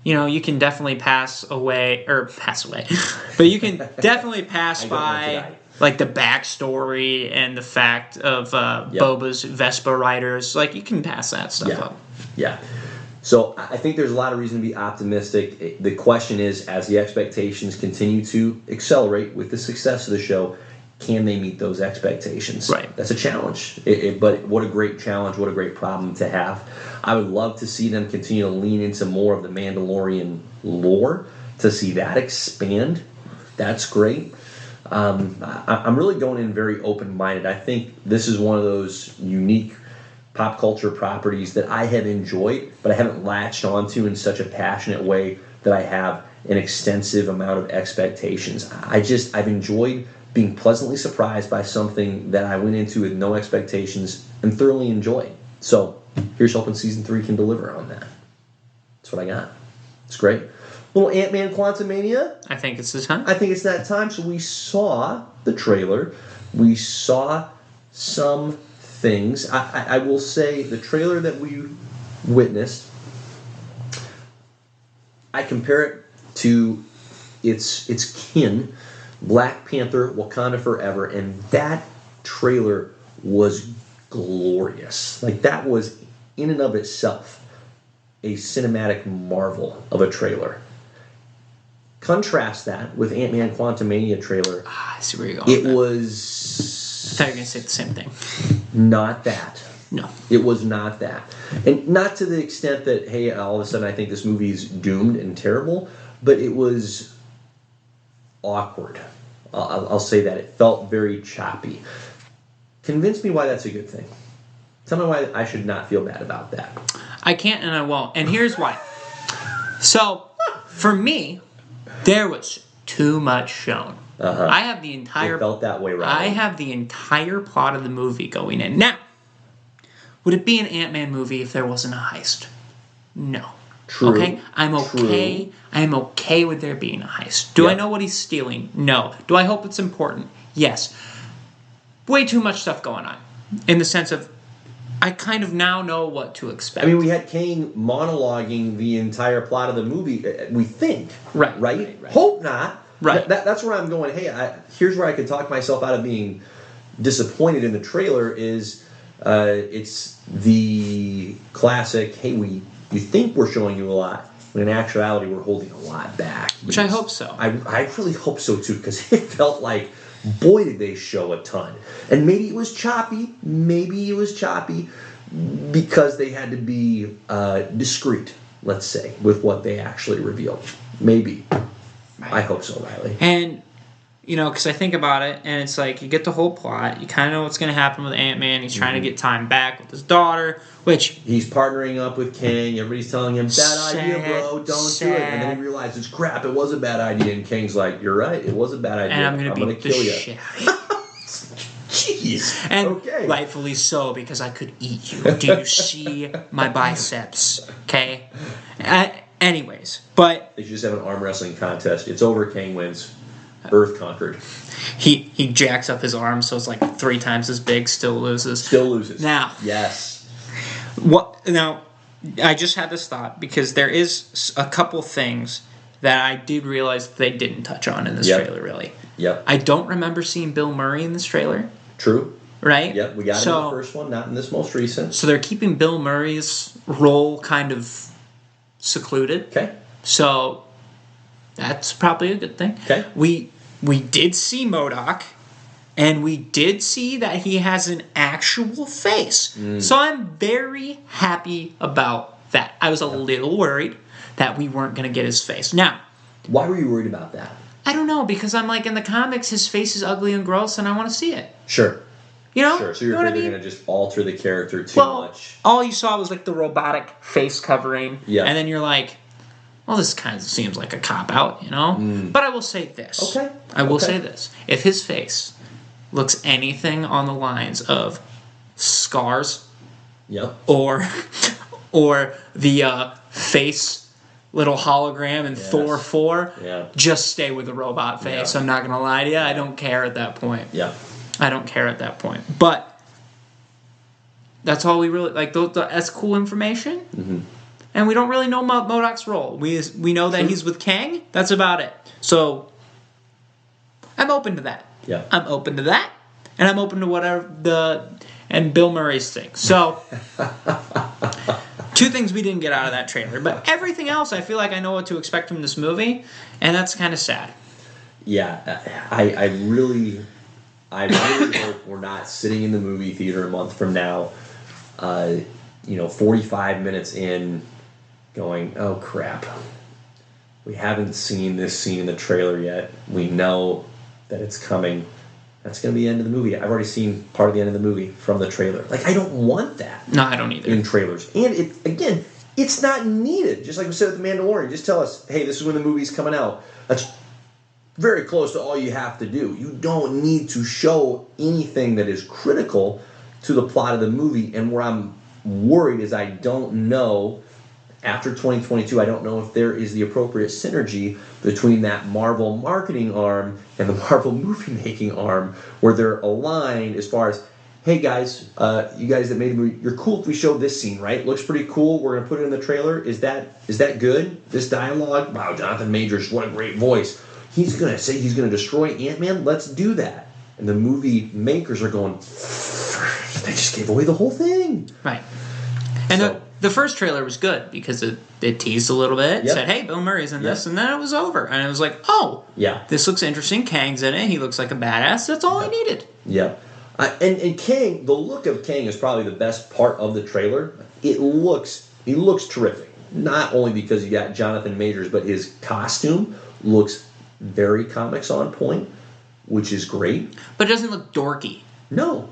you can definitely pass away, but you can definitely pass by like the backstory and the fact of Boba's Vespa riders. Like, you can pass that stuff up. Yeah. So I think there's a lot of reason to be optimistic. The question is, as the expectations continue to accelerate with the success of the show, can they meet those expectations? Right. That's a challenge. But what a great challenge, what a great problem to have. I would love to see them continue to lean into more of the Mandalorian lore, to see that expand. That's great. I'm really going in very open-minded. I think this is one of those unique pop culture properties that I have enjoyed, but I haven't latched onto in such a passionate way that I have an extensive amount of expectations. I've enjoyed being pleasantly surprised by something that I went into with no expectations and thoroughly enjoyed. So here's hoping Season 3 can deliver on that. That's what I got. It's great. Little Ant-Man Quantumania. I think it's the time. I think it's that time. So we saw the trailer. We saw some things. I will say the trailer that we witnessed, I compare it to its kin, Black Panther, Wakanda Forever, and that trailer was glorious. Like, that was in and of itself a cinematic marvel of a trailer. Contrast that with Ant-Man Quantumania trailer. I see where you're going. It was... I thought you were going to say the same thing. Not that. No. It was not that. And not to the extent that, hey, all of a sudden I think this movie's doomed and terrible, but it was awkward. I'll say that. It felt very choppy. Convince me why that's a good thing. Tell me why I should not feel bad about that. I can't and I won't. And here's why. So, for me, there was too much shown. I have the entire... It felt that way, right? I have the entire plot of the movie going in. Now, would it be an Ant-Man movie if there wasn't a heist? No. True. Okay? I'm okay. True. I am okay with there being a heist. Do I know what he's stealing? No. Do I hope it's important? Yes. Way too much stuff going on. In the sense of, I kind of now know what to expect. I mean, we had Kang monologuing the entire plot of the movie, we think. Right? Hope not. Right. That's where I'm going, hey, here's where I could talk myself out of being disappointed in the trailer is it's the classic, hey, we think we're showing you a lot, when in actuality we're holding a lot back. Which I hope so. I really hope so too, because it felt like, boy, did they show a ton. And maybe it was choppy, because they had to be discreet, let's say, with what they actually revealed. Maybe. I hope so, Riley. And, because I think about it, and it's like, you get the whole plot, you kind of know what's going to happen with Ant-Man, he's trying to get time back with his daughter, which... He's partnering up with Kang, everybody's telling him, bad idea, bro, don't do it. And then he realizes, crap, it was a bad idea, and Kang's like, you're right, it was a bad idea, and I'm going to beat the kill you. shit out of you. Jeez. And rightfully so, because I could eat you. Do you see my biceps? Okay? Anyways, but... They should just have an arm wrestling contest. It's over, Kang wins. Earth conquered. He jacks up his arm so it's like 3 times as big, still loses. Now... Yes. Now, I just had this thought, because there is a couple things that I did realize they didn't touch on in this trailer, really. Yep. I don't remember seeing Bill Murray in this trailer. True. Right? Yep, we got him in the first one, not in this most recent. So they're keeping Bill Murray's role kind of secluded. Okay. So that's probably a good thing. Okay. We did see M.O.D.O.K, and we did see that he has an actual face. So I'm very happy about that. I was a little worried that we weren't going to get his face. Now, why were you worried about that? I don't know, because I'm like, in the comics, his face is ugly and gross, and I want to see it. Sure. Sure, so you're afraid they're going to just alter the character too much. All you saw was like the robotic face covering. Yeah. And then you're like, well, this kind of seems like a cop-out, But I will say this. Okay. I will say this. If his face looks anything on the lines of Scars, Yep. or the face little hologram in Thor 4, just stay with the robot face. I'm not gonna lie to you, I don't care at that point. Yeah. I don't care at that point. But that's all we really like. That's cool information. Mm-hmm. And we don't really know M.O.D.O.K's role. We know that he's with Kang. That's about it. So I'm open to that. Yeah. I'm open to that, and I'm open to whatever and Bill Murray's thing. So two things we didn't get out of that trailer, but everything else, I feel like I know what to expect from this movie, and that's kind of sad. Yeah, I really hope we're not sitting in the movie theater a month from now, 45 minutes in, going, oh crap, we haven't seen this scene in the trailer yet. We know that it's coming. That's going to be the end of the movie. I've already seen part of the end of the movie from the trailer. Like, I don't want that. No, I don't either. In trailers. And, it's not needed. Just like we said with The Mandalorian. Just tell us, hey, this is when the movie's coming out. That's very close to all you have to do. You don't need to show anything that is critical to the plot of the movie. And where I'm worried is I don't know, after 2022, I don't know if there is the appropriate synergy between that Marvel marketing arm and the Marvel movie-making arm, where they're aligned as far as, hey guys, you guys that made the movie, you're cool if we show this scene, right? Looks pretty cool. We're going to put it in the trailer. Is that good? This dialogue? Wow, Jonathan Majors, what a great voice. He's going to say he's going to destroy Ant-Man. Let's do that. And the movie makers are going, they just gave away the whole thing. Right. And the first trailer was good because it teased a little bit, said, hey, Bill Murray's in this, and then it was over. And it was like, oh, this looks interesting. Kang's in it. He looks like a badass. That's all I needed. Yeah. And Kang, the look of Kang is probably the best part of the trailer. He looks terrific. Not only because you got Jonathan Majors, but his costume looks very comics on point, which is great. But it doesn't look dorky. No.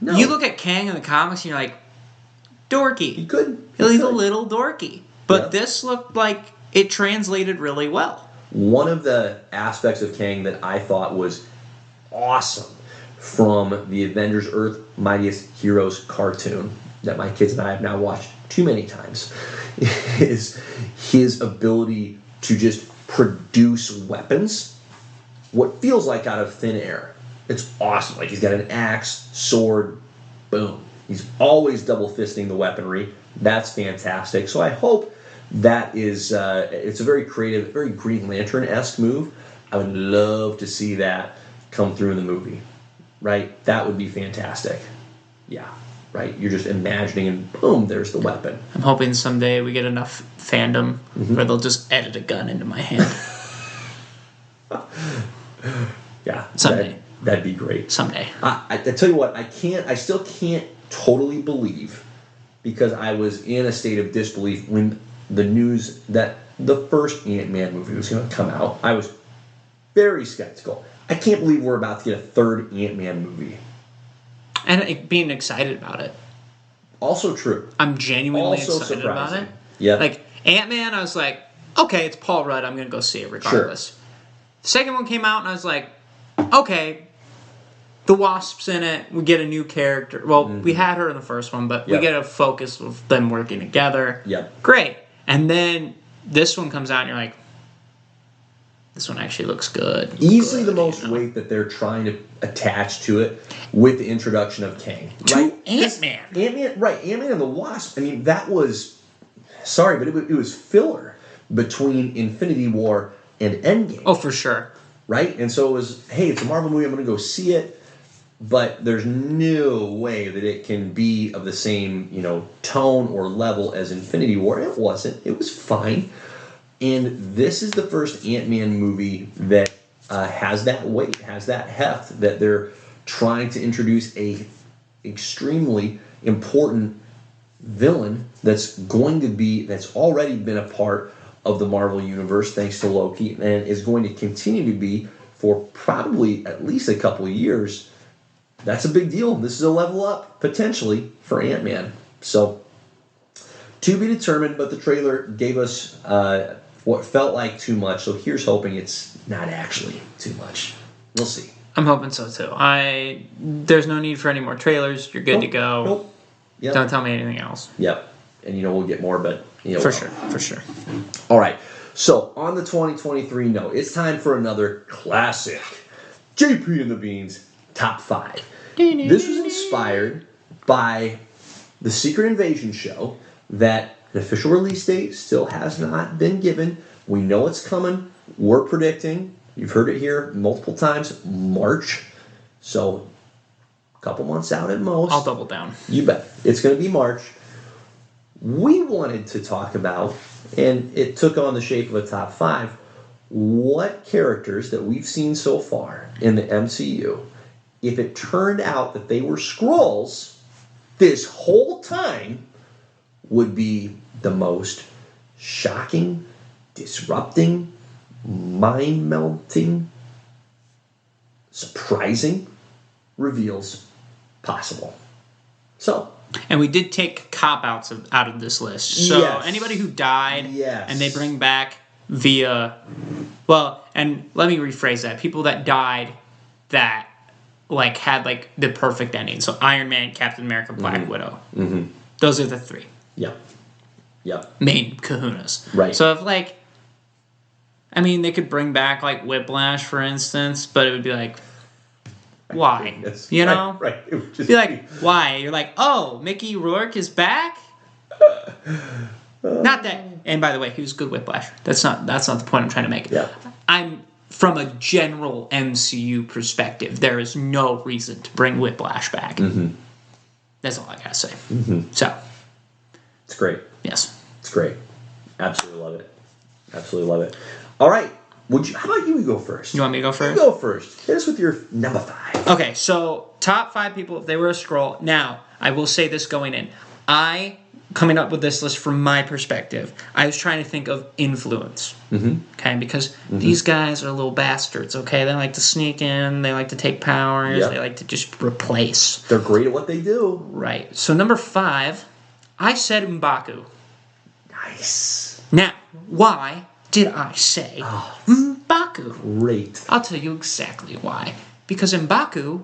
You look at Kang in the comics and you're like, dorky. He could. He's a little dorky. But this looked like it translated really well. One of the aspects of Kang that I thought was awesome from the Avengers Earth Mightiest Heroes cartoon that my kids and I have now watched too many times is his ability to just produce weapons, what feels like out of thin air. It's awesome. Like, he's got an axe, sword, boom. He's always double fisting the weaponry. That's fantastic. So I hope that is, it's a very creative, very Green Lantern-esque move. I would love to see that come through in the movie, right? That would be fantastic. Yeah, right? You're just imagining and boom, there's the weapon. I'm hoping someday we get enough fandom where they'll just edit a gun into my hand. Yeah. Someday. That'd be great. Someday. I tell you what, I still can't totally believe, because I was in a state of disbelief when the news that the first Ant-Man movie was going to come out. I was very skeptical. I can't believe we're about to get a third Ant-Man movie. And being excited about it. Also true. I'm genuinely excited about it. Yeah. Like, Ant-Man, I was like, okay, it's Paul Rudd. I'm going to go see it regardless. Sure. The second one came out, and I was like, okay, the Wasp's in it. We get a new character. Well, we had her in the first one, but we get a focus of them working together. Yep. Great. And then this one comes out, and you're like, this one actually looks good. Easily the most weight that they're trying to attach to it with the introduction of Kang. To Ant-Man. Ant-Man, right. Ant-Man and the Wasp. I mean, that was, sorry, but it was filler between Infinity War and Endgame. Oh, for sure. Right? And so it was, hey, it's a Marvel movie, I'm going to go see it. But there's no way that it can be of the same, tone or level as Infinity War. It wasn't. It was fine. And this is the first Ant-Man movie that has that weight, has that heft, that they're trying to introduce a extremely important villain that's already been a part of the Marvel Universe thanks to Loki, and is going to continue to be for probably at least a couple of years. That's a big deal. This is a level up, potentially, for Ant-Man. So, to be determined, but the trailer gave us what felt like too much, so here's hoping it's not actually too much. We'll see. I'm hoping so too. There's no need for any more trailers. You're good to go. Nope. Yep. Don't tell me anything else. Yep. And we'll get more, but for sure. All right. So on the 2023 note, it's time for another classic. JP and the Beans Top 5. This was inspired by the Secret Invasion show that an official release date still has not been given. We know it's coming. We're predicting. You've heard it here multiple times. March. So a couple months out at most. I'll double down. You bet. It's going to be March. We wanted to talk about, and it took on the shape of a top 5, what characters that we've seen so far in the MCU, if it turned out that they were Skrulls this whole time, would be the most shocking, disrupting, mind-melting, surprising reveals possible. So, and we did take cop-outs out of this list. So yes. Anybody who died Yes. and they bring back via... Well, and let me rephrase that. People that died that had the perfect ending. So Iron Man, Captain America, Black Widow. Mm-hmm. Those are the 3. Yep. Main kahunas. Right. So if they could bring back Whiplash, for instance, but it would be why? You know? Right. It would just be why? You're oh, Mickey Rourke is back? Not that. And by the way, he was good Whiplash. That's not the point I'm trying to make. Yeah. I'm from a general MCU perspective. There is no reason to bring Whiplash back. Mm-hmm. That's all I gotta say. Mm-hmm. So, it's great. yes, it's great. Absolutely love it. Absolutely love it. All right. How about you go first? You want me to go first? You go first. Hit us with your number 5. Okay, so top 5 people if they were a Skrull. Now, I will say this going in. Coming up with this list from my perspective, I was trying to think of influence. Mm-hmm. Okay, because these guys are little bastards, okay? They like to sneak in, they like to take powers, They like to just replace. They're great at what they do. Right. So number 5, I said M.O.D.O.K. Nice. Now, why did I say M.O.D.O.K? Great. I'll tell you exactly why. Because M.O.D.O.K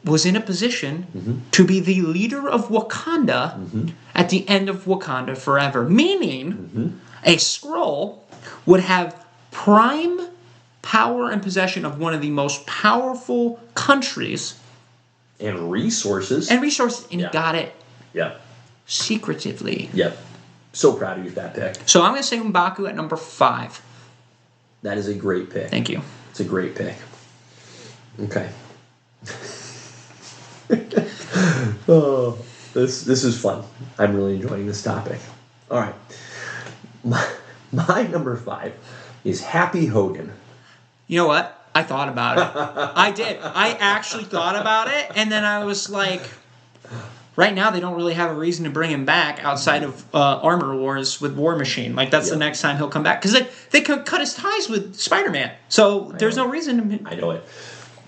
was in a position to be the leader of Wakanda at the end of Wakanda Forever. Meaning, a Skrull would have prime power and possession of one of the most powerful countries. And resources. And he got it. Yep. Secretively. Yep. So proud of you for that pick. So I'm going to say M.O.D.O.K at number 5. That is a great pick. Thank you. It's a great pick. Okay. Oh, this is fun. I'm really enjoying this topic. All right. My number 5 is Happy Hogan. You know what? I thought about it. I did. I actually thought about it, and then I was right now they don't really have a reason to bring him back outside of Armor Wars with War Machine. That's the next time he'll come back. Because they could cut his ties with Spider-Man. So there's no reason to... I know it.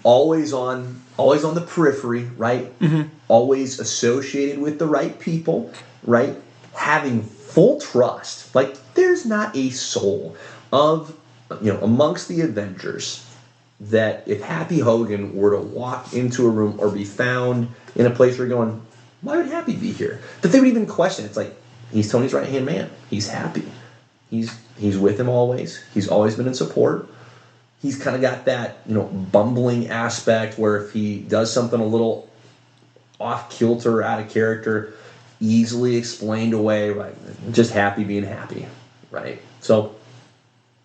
Always on the periphery, right? Mm-hmm. Always associated with the right people, right? Having full trust. There's not a soul of, amongst the Avengers that if Happy Hogan were to walk into a room or be found in a place where you're going, why would Happy be here? That they would even question. It's he's Tony's right-hand man. He's Happy. He's with him always. He's always been in support. He's kind of got that, bumbling aspect where if he does something a little off-kilter, out of character, easily explained away, right? Just Happy being Happy, right? So,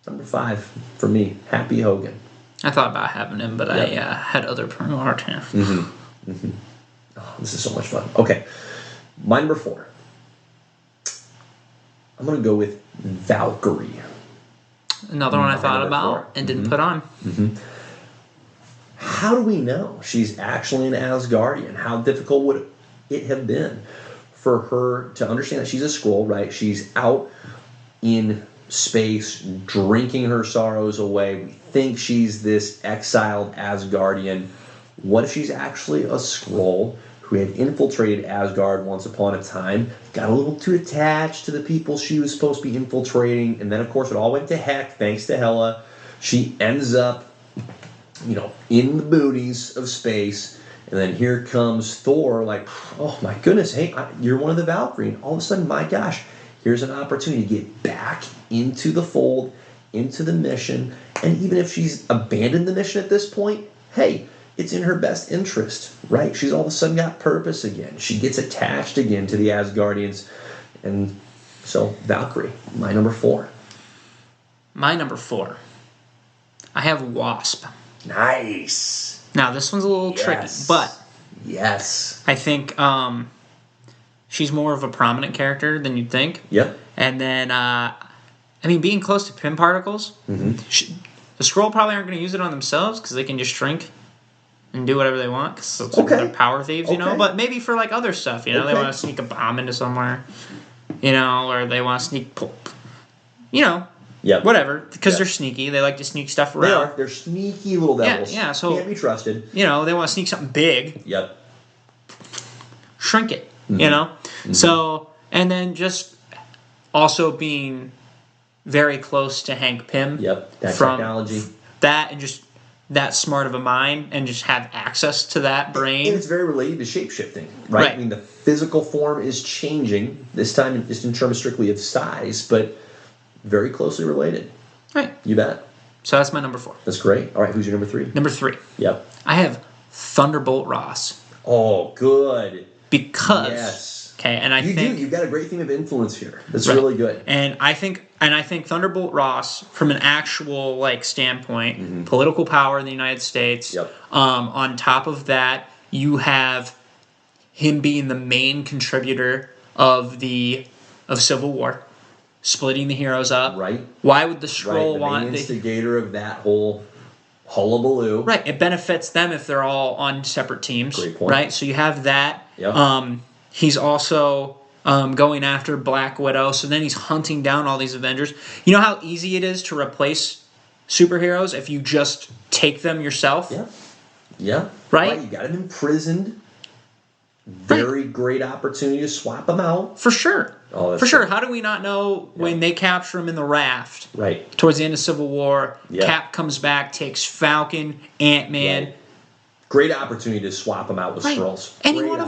number 5 for me, Happy Hogan. I thought about having him, but I had other priorities. Oh, this is so much fun. Okay, my number 4. I'm going to go with Valkyrie. Another one I thought about and didn't put on. How do we know she's actually an Asgardian? How difficult would it have been for her to understand that she's a Skrull, right? She's out in space, drinking her sorrows away. We think she's this exiled Asgardian. What if she's actually a Skrull who had infiltrated Asgard once upon a time, got a little too attached to the people she was supposed to be infiltrating, and then, of course, it all went to heck thanks to Hela. She ends up in the booties of space. And then here comes Thor, like, oh my goodness, hey, you're one of the Valkyrie. And all of a sudden, my gosh, here's an opportunity to get back into the fold, into the mission. And even if she's abandoned the mission at this point, hey, it's in her best interest, right? She's all of a sudden got purpose again. She gets attached again to the Asgardians. And so, Valkyrie, my number 4. My number 4. I have Wasp. Nice. Now, this one's a little tricky, but yes, I think she's more of a prominent character than you'd think. Yep. And then, being close to Pym particles, the Skrull probably aren't going to use it on themselves because they can just shrink and do whatever they want because they're power thieves, But maybe for like other stuff, they want to sneak a bomb into somewhere, or they want to sneak, Yep. whatever, because they're sneaky. They like to sneak stuff around. They are. They're sneaky little devils. Yeah, so can't be trusted. They want to sneak something big. Yep. Shrink it. So, and then just also being very close to Hank Pym. Yep. That from technology. That and just that smart of a mind and just have access to that brain. And it's very related to shape-shifting, right? I mean, the physical form is changing, this time just in terms strictly of size, but very closely related. Right. You bet. So that's my number 4. That's great. All right, who's your number 3? Number 3. Yep. I have Thunderbolt Ross. Oh, good. Because... Yes. Okay, and I think... You've got a great theme of influence here. That's really good. And I think Thunderbolt Ross, from an actual standpoint, political power in the United States. Yep. On top of that, you have him being the main contributor of Civil War, splitting the heroes up. Right. Why would the Skrull want the instigator of that whole hullabaloo? Right. It benefits them if they're all on separate teams. Great point. Right. So you have that. Yep. He's also going after Black Widow. So then he's hunting down all these Avengers. You know how easy it is to replace superheroes if you just take them yourself? Yeah. Yeah. Right? You got him imprisoned. Very great opportunity to swap them out. For sure. Oh, for sure. How do we not know when they capture him in the raft? Right. Towards the end of Civil War, Yeah. Cap comes back, takes Falcon, Ant-Man. Right. Great opportunity to swap them out with Skrulls. Any one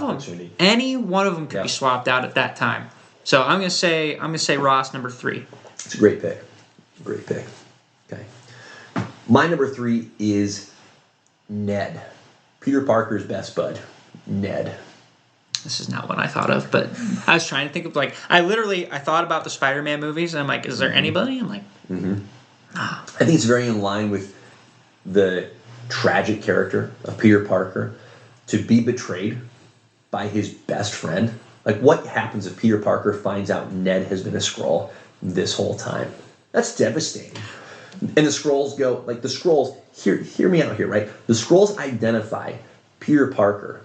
of them could be swapped out at that time. So I'm gonna say Ross number 3. It's a great pick. Great pick. Okay. My number 3 is Ned. Peter Parker's best bud. Ned. This is not what I thought of, but I was trying to think of I thought about the Spider-Man movies and I'm like, is there anybody? I'm like, I think it's very in line with the tragic character of Peter Parker to be betrayed by his best friend. Like, what happens if Peter Parker finds out Ned has been a Skrull this whole time? That's devastating. And the Skrulls go, the Skrulls, hear me out here, right? The Skrulls identify Peter Parker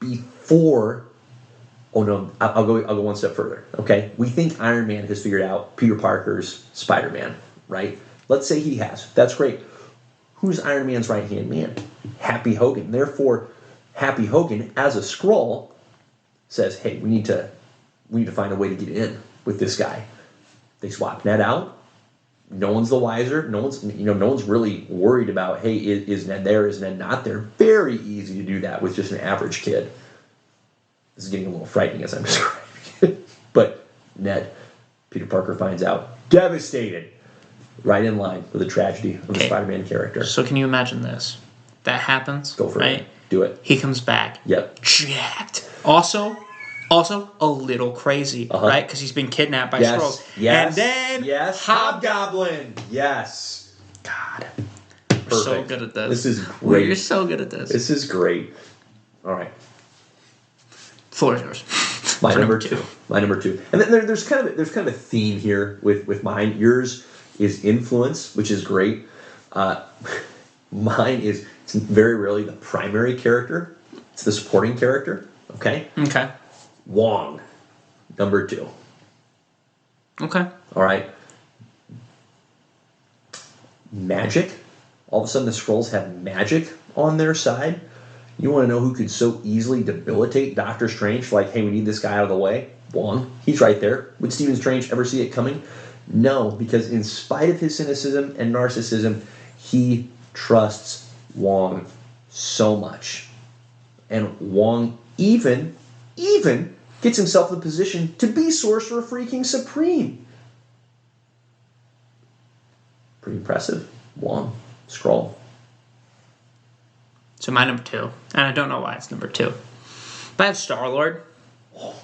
before... Oh no, I'll go one step further. Okay, we think Iron Man has figured out Peter Parker's Spider-Man, right? Let's say he has. That's great. Who's Iron Man's right-hand man? Happy Hogan. Therefore, Happy Hogan, as a Skrull, says, "Hey, we need to find a way to get in with this guy." They swap Ned out. No one's the wiser. No one's really worried about, hey, is Ned there? Is Ned not there? Very easy to do that with just an average kid. This is getting a little frightening as I'm describing it. But Ned, Peter Parker finds out, devastated, right in line with the tragedy of the Spider-Man character. So can you imagine this? That happens. Go for it. Do it. He comes back. Yep. Jacked. Also a little crazy, right? Because he's been kidnapped by Skrulls. Yes. And then Hobgoblin. Yes. God. Perfect. You're so good at this. This is great. You're so good at this. This is great. All right. Floor is yours. My number 2. My number 2. And then there's kind of a theme here with mine. Yours is influence, which is great. Mine is, it's very rarely the primary character. It's the supporting character. Okay? Okay. Wong, number 2. Okay. All right. Magic. All of a sudden the Skrulls have magic on their side. You want to know who could so easily debilitate Doctor Strange? Like, hey, we need this guy out of the way. Wong. He's right there. Would Stephen Strange ever see it coming? No, because in spite of his cynicism and narcissism, he trusts Wong so much. And Wong even gets himself in the position to be Sorcerer freaking Supreme. Pretty impressive. Wong. Skrull. So my number 2. And I don't know why it's number 2. But I have Star-Lord. Oh,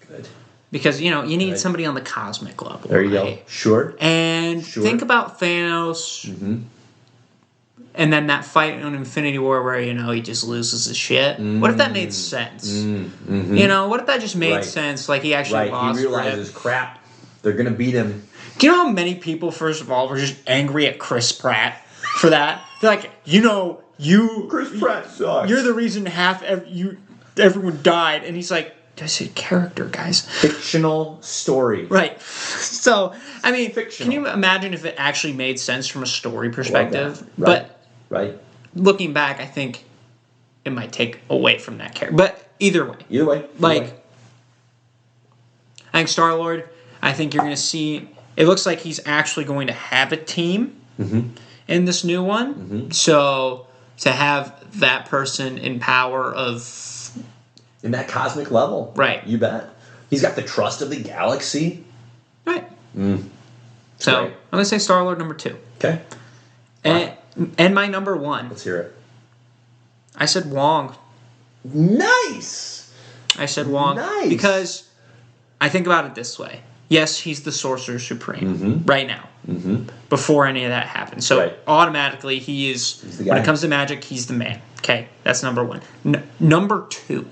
good. Because, you need somebody on the cosmic level. There you go. Sure. And think about Thanos. Mm-hmm. And then that fight on Infinity War where, he just loses his shit. What if that made sense? Mm-hmm. What if that just made sense? Like he actually lost. He realizes, crap, they're going to beat him. Do you know how many people, first of all, were just angry at Chris Pratt for that? They're like, Chris Pratt sucks. You're the reason everyone died. And he's like, I said character, guys. Fictional story. Right. So, I mean, Fictional. Can you imagine if it actually made sense from a story perspective? Right. But looking back, I think it might take away from that character. But either way. I think Star-Lord, I think you're going to see, it looks like he's actually going to have a team in this new one. Mm-hmm. So, to have that person in power of... In that cosmic level. Right. You bet. He's got the trust of the galaxy. Right. So, I'm going to say Star-Lord number 2. Okay. And my number 1. Let's hear it. I said Wong. Nice! I said Wong. Nice! Because I think about it this way. Yes, he's the Sorcerer Supreme right now. Before any of that happened. So automatically he's the guy. When it comes to magic, he's the man. Okay, that's number 1. Number 2.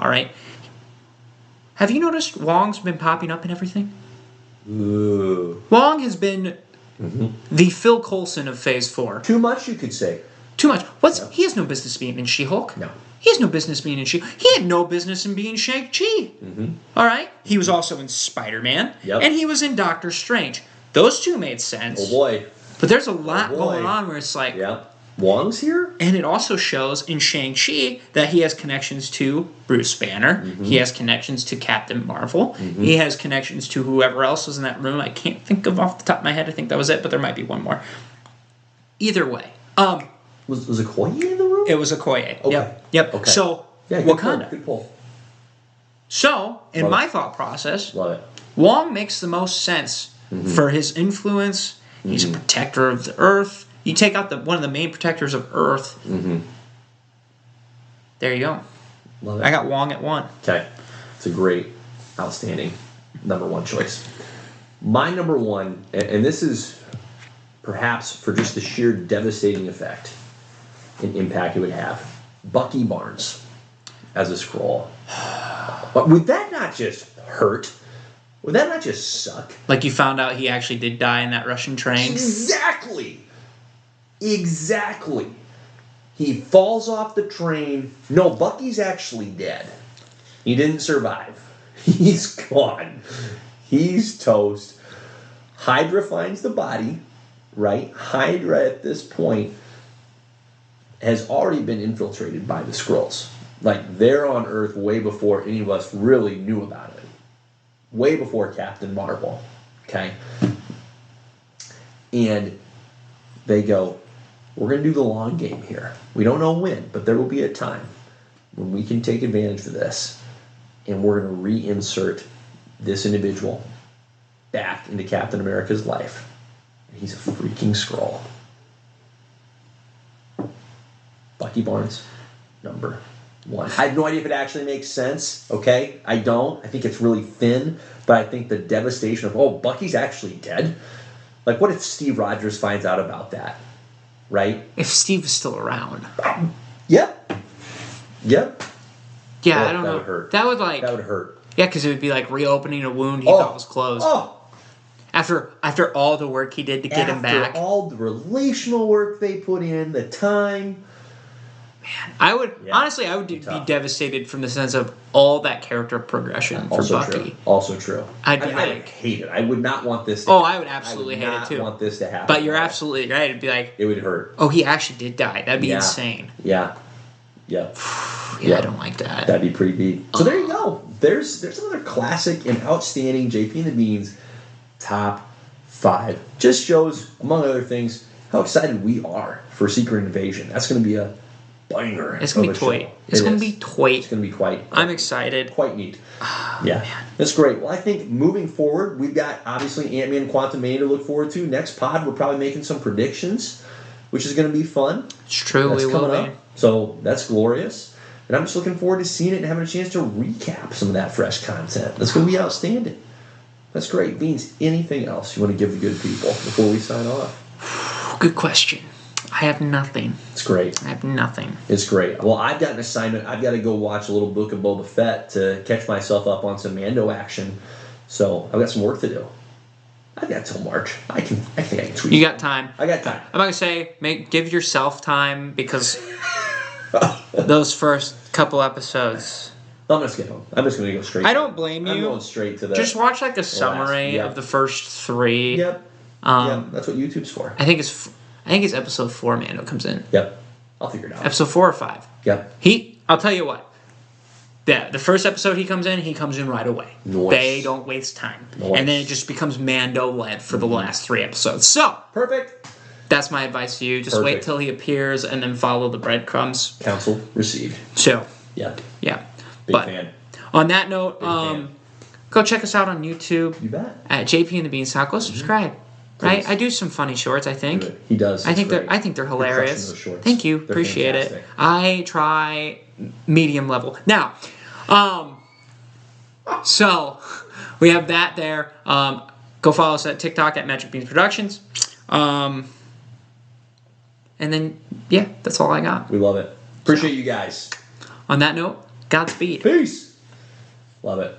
All right. Have you noticed Wong's been popping up in everything? Ooh. Wong has been the Phil Coulson of Phase 4. Too much, you could say. Too much. He has no business being in She-Hulk. No. He has no business being in She-Hulk. He had no business in being Shang-Chi. All right? He was also in Spider-Man. Yep. And he was in Doctor Strange. Those two made sense. Oh, boy. But there's a lot going on where it's like... Yeah. Wong's here? And it also shows in Shang-Chi that he has connections to Bruce Banner. He has connections to Captain Marvel. He has connections to whoever else was in that room. I can't think of off the top of my head. I think that was it, but there might be one more. Either way. Was Okoye in the room? It was Okoye. Okay. Yep. Okay. So, yeah, Wakanda. Good pull. So, in my thought process, Love it. Wong makes the most sense for his influence. He's a protector of the Earth. You take out one of the main protectors of Earth. There you go. Love it. I got Wong at 1. Okay. It's a great, outstanding number 1 choice. My number 1, and this is perhaps for just the sheer devastating effect and impact it would have, Bucky Barnes as a Skrull. But would that not just hurt? Would that not just suck? Like you found out he actually did die in that Russian train? Exactly! He falls off the train. No, Bucky's actually dead. He didn't survive. He's gone. He's toast. Hydra finds the body, right? Hydra at this point has already been infiltrated by the Skrulls. Like, they're on Earth way before any of us really knew about it. Way before Captain Marvel. Okay? And they go, we're going to do the long game here. We don't know when, but there will be a time when we can take advantage of this. And we're going to reinsert this individual back into Captain America's life. And he's a freaking Skrull. Bucky Barnes, number 1. I have no idea if it actually makes sense, okay? I don't. I think it's really thin, but I think the devastation of, Bucky's actually dead? Like, what if Steve Rogers finds out about that? Right? If Steve is still around. Yep. Yeah, I don't know. That would hurt. That would hurt. Yeah, because it would be like reopening a wound he thought was closed. After all the work he did to get him back. After all the relational work they put in, the time. Man, I would be devastated from the sense of all that character progression for Bucky. Also true. I would hate it. I would not want this to happen. I would absolutely hate it too. I would not want this to happen. But you're absolutely right. It'd be like... It would hurt. Oh, he actually did die. That'd be insane. Yeah. I don't like that. That'd be pretty deep. So there you go. There's another classic and outstanding JP and the Beans top 5. Just shows, among other things, how excited we are for Secret Invasion. That's going to be a banger. It's going to be toy. It's going to be toy. It's going to be quite I'm excited. Quite neat. Oh, yeah. Man. That's great. Well, I think moving forward, we've got obviously Ant-Man and Quantumania to look forward to. Next pod, we're probably making some predictions, which is going to be fun. It's true. That's we will coming up. So that's glorious. And I'm just looking forward to seeing it and having a chance to recap some of that fresh content. That's going to be outstanding. That's great. Beans, anything else you want to give the good people before we sign off? Good question. I have nothing. It's great. I have nothing. It's great. Well, I've got an assignment. I've got to go watch a little Book of Boba Fett to catch myself up on some Mando action. So I've got some work to do. I've got till March. I think I can tweet. You got time. I got time. I'm not gonna say give yourself time because those first couple episodes. I'm gonna skip them. I'm just gonna go straight. I don't blame you. I'm going straight to the. Just watch like a summary of the first 3. Yep. That's what YouTube's for. I think it's episode 4. Mando comes in. Yep. I'll figure it out. Episode 4 or 5. Yep. I'll tell you what. Yeah, the first episode he comes in right away. Nice. They don't waste time. Nice. And then it just becomes Mando-led for the last 3 episodes. So, perfect. That's my advice to you. Just wait till he appears and then follow the breadcrumbs. Counsel received. So, yep. Yeah. Big fan. On that note, go check us out on YouTube. You bet. At JP and the Beanstalk. Go subscribe. Right? I do some funny shorts, I think. He does. I think they're hilarious. Those shorts. Thank you. They're Appreciate fantastic. it. I try medium level. Now, so we have that there. Go follow us at TikTok at Magic Beans Productions. And then that's all I got. We love it. Appreciate you guys. On that note, Godspeed. Peace. Love it.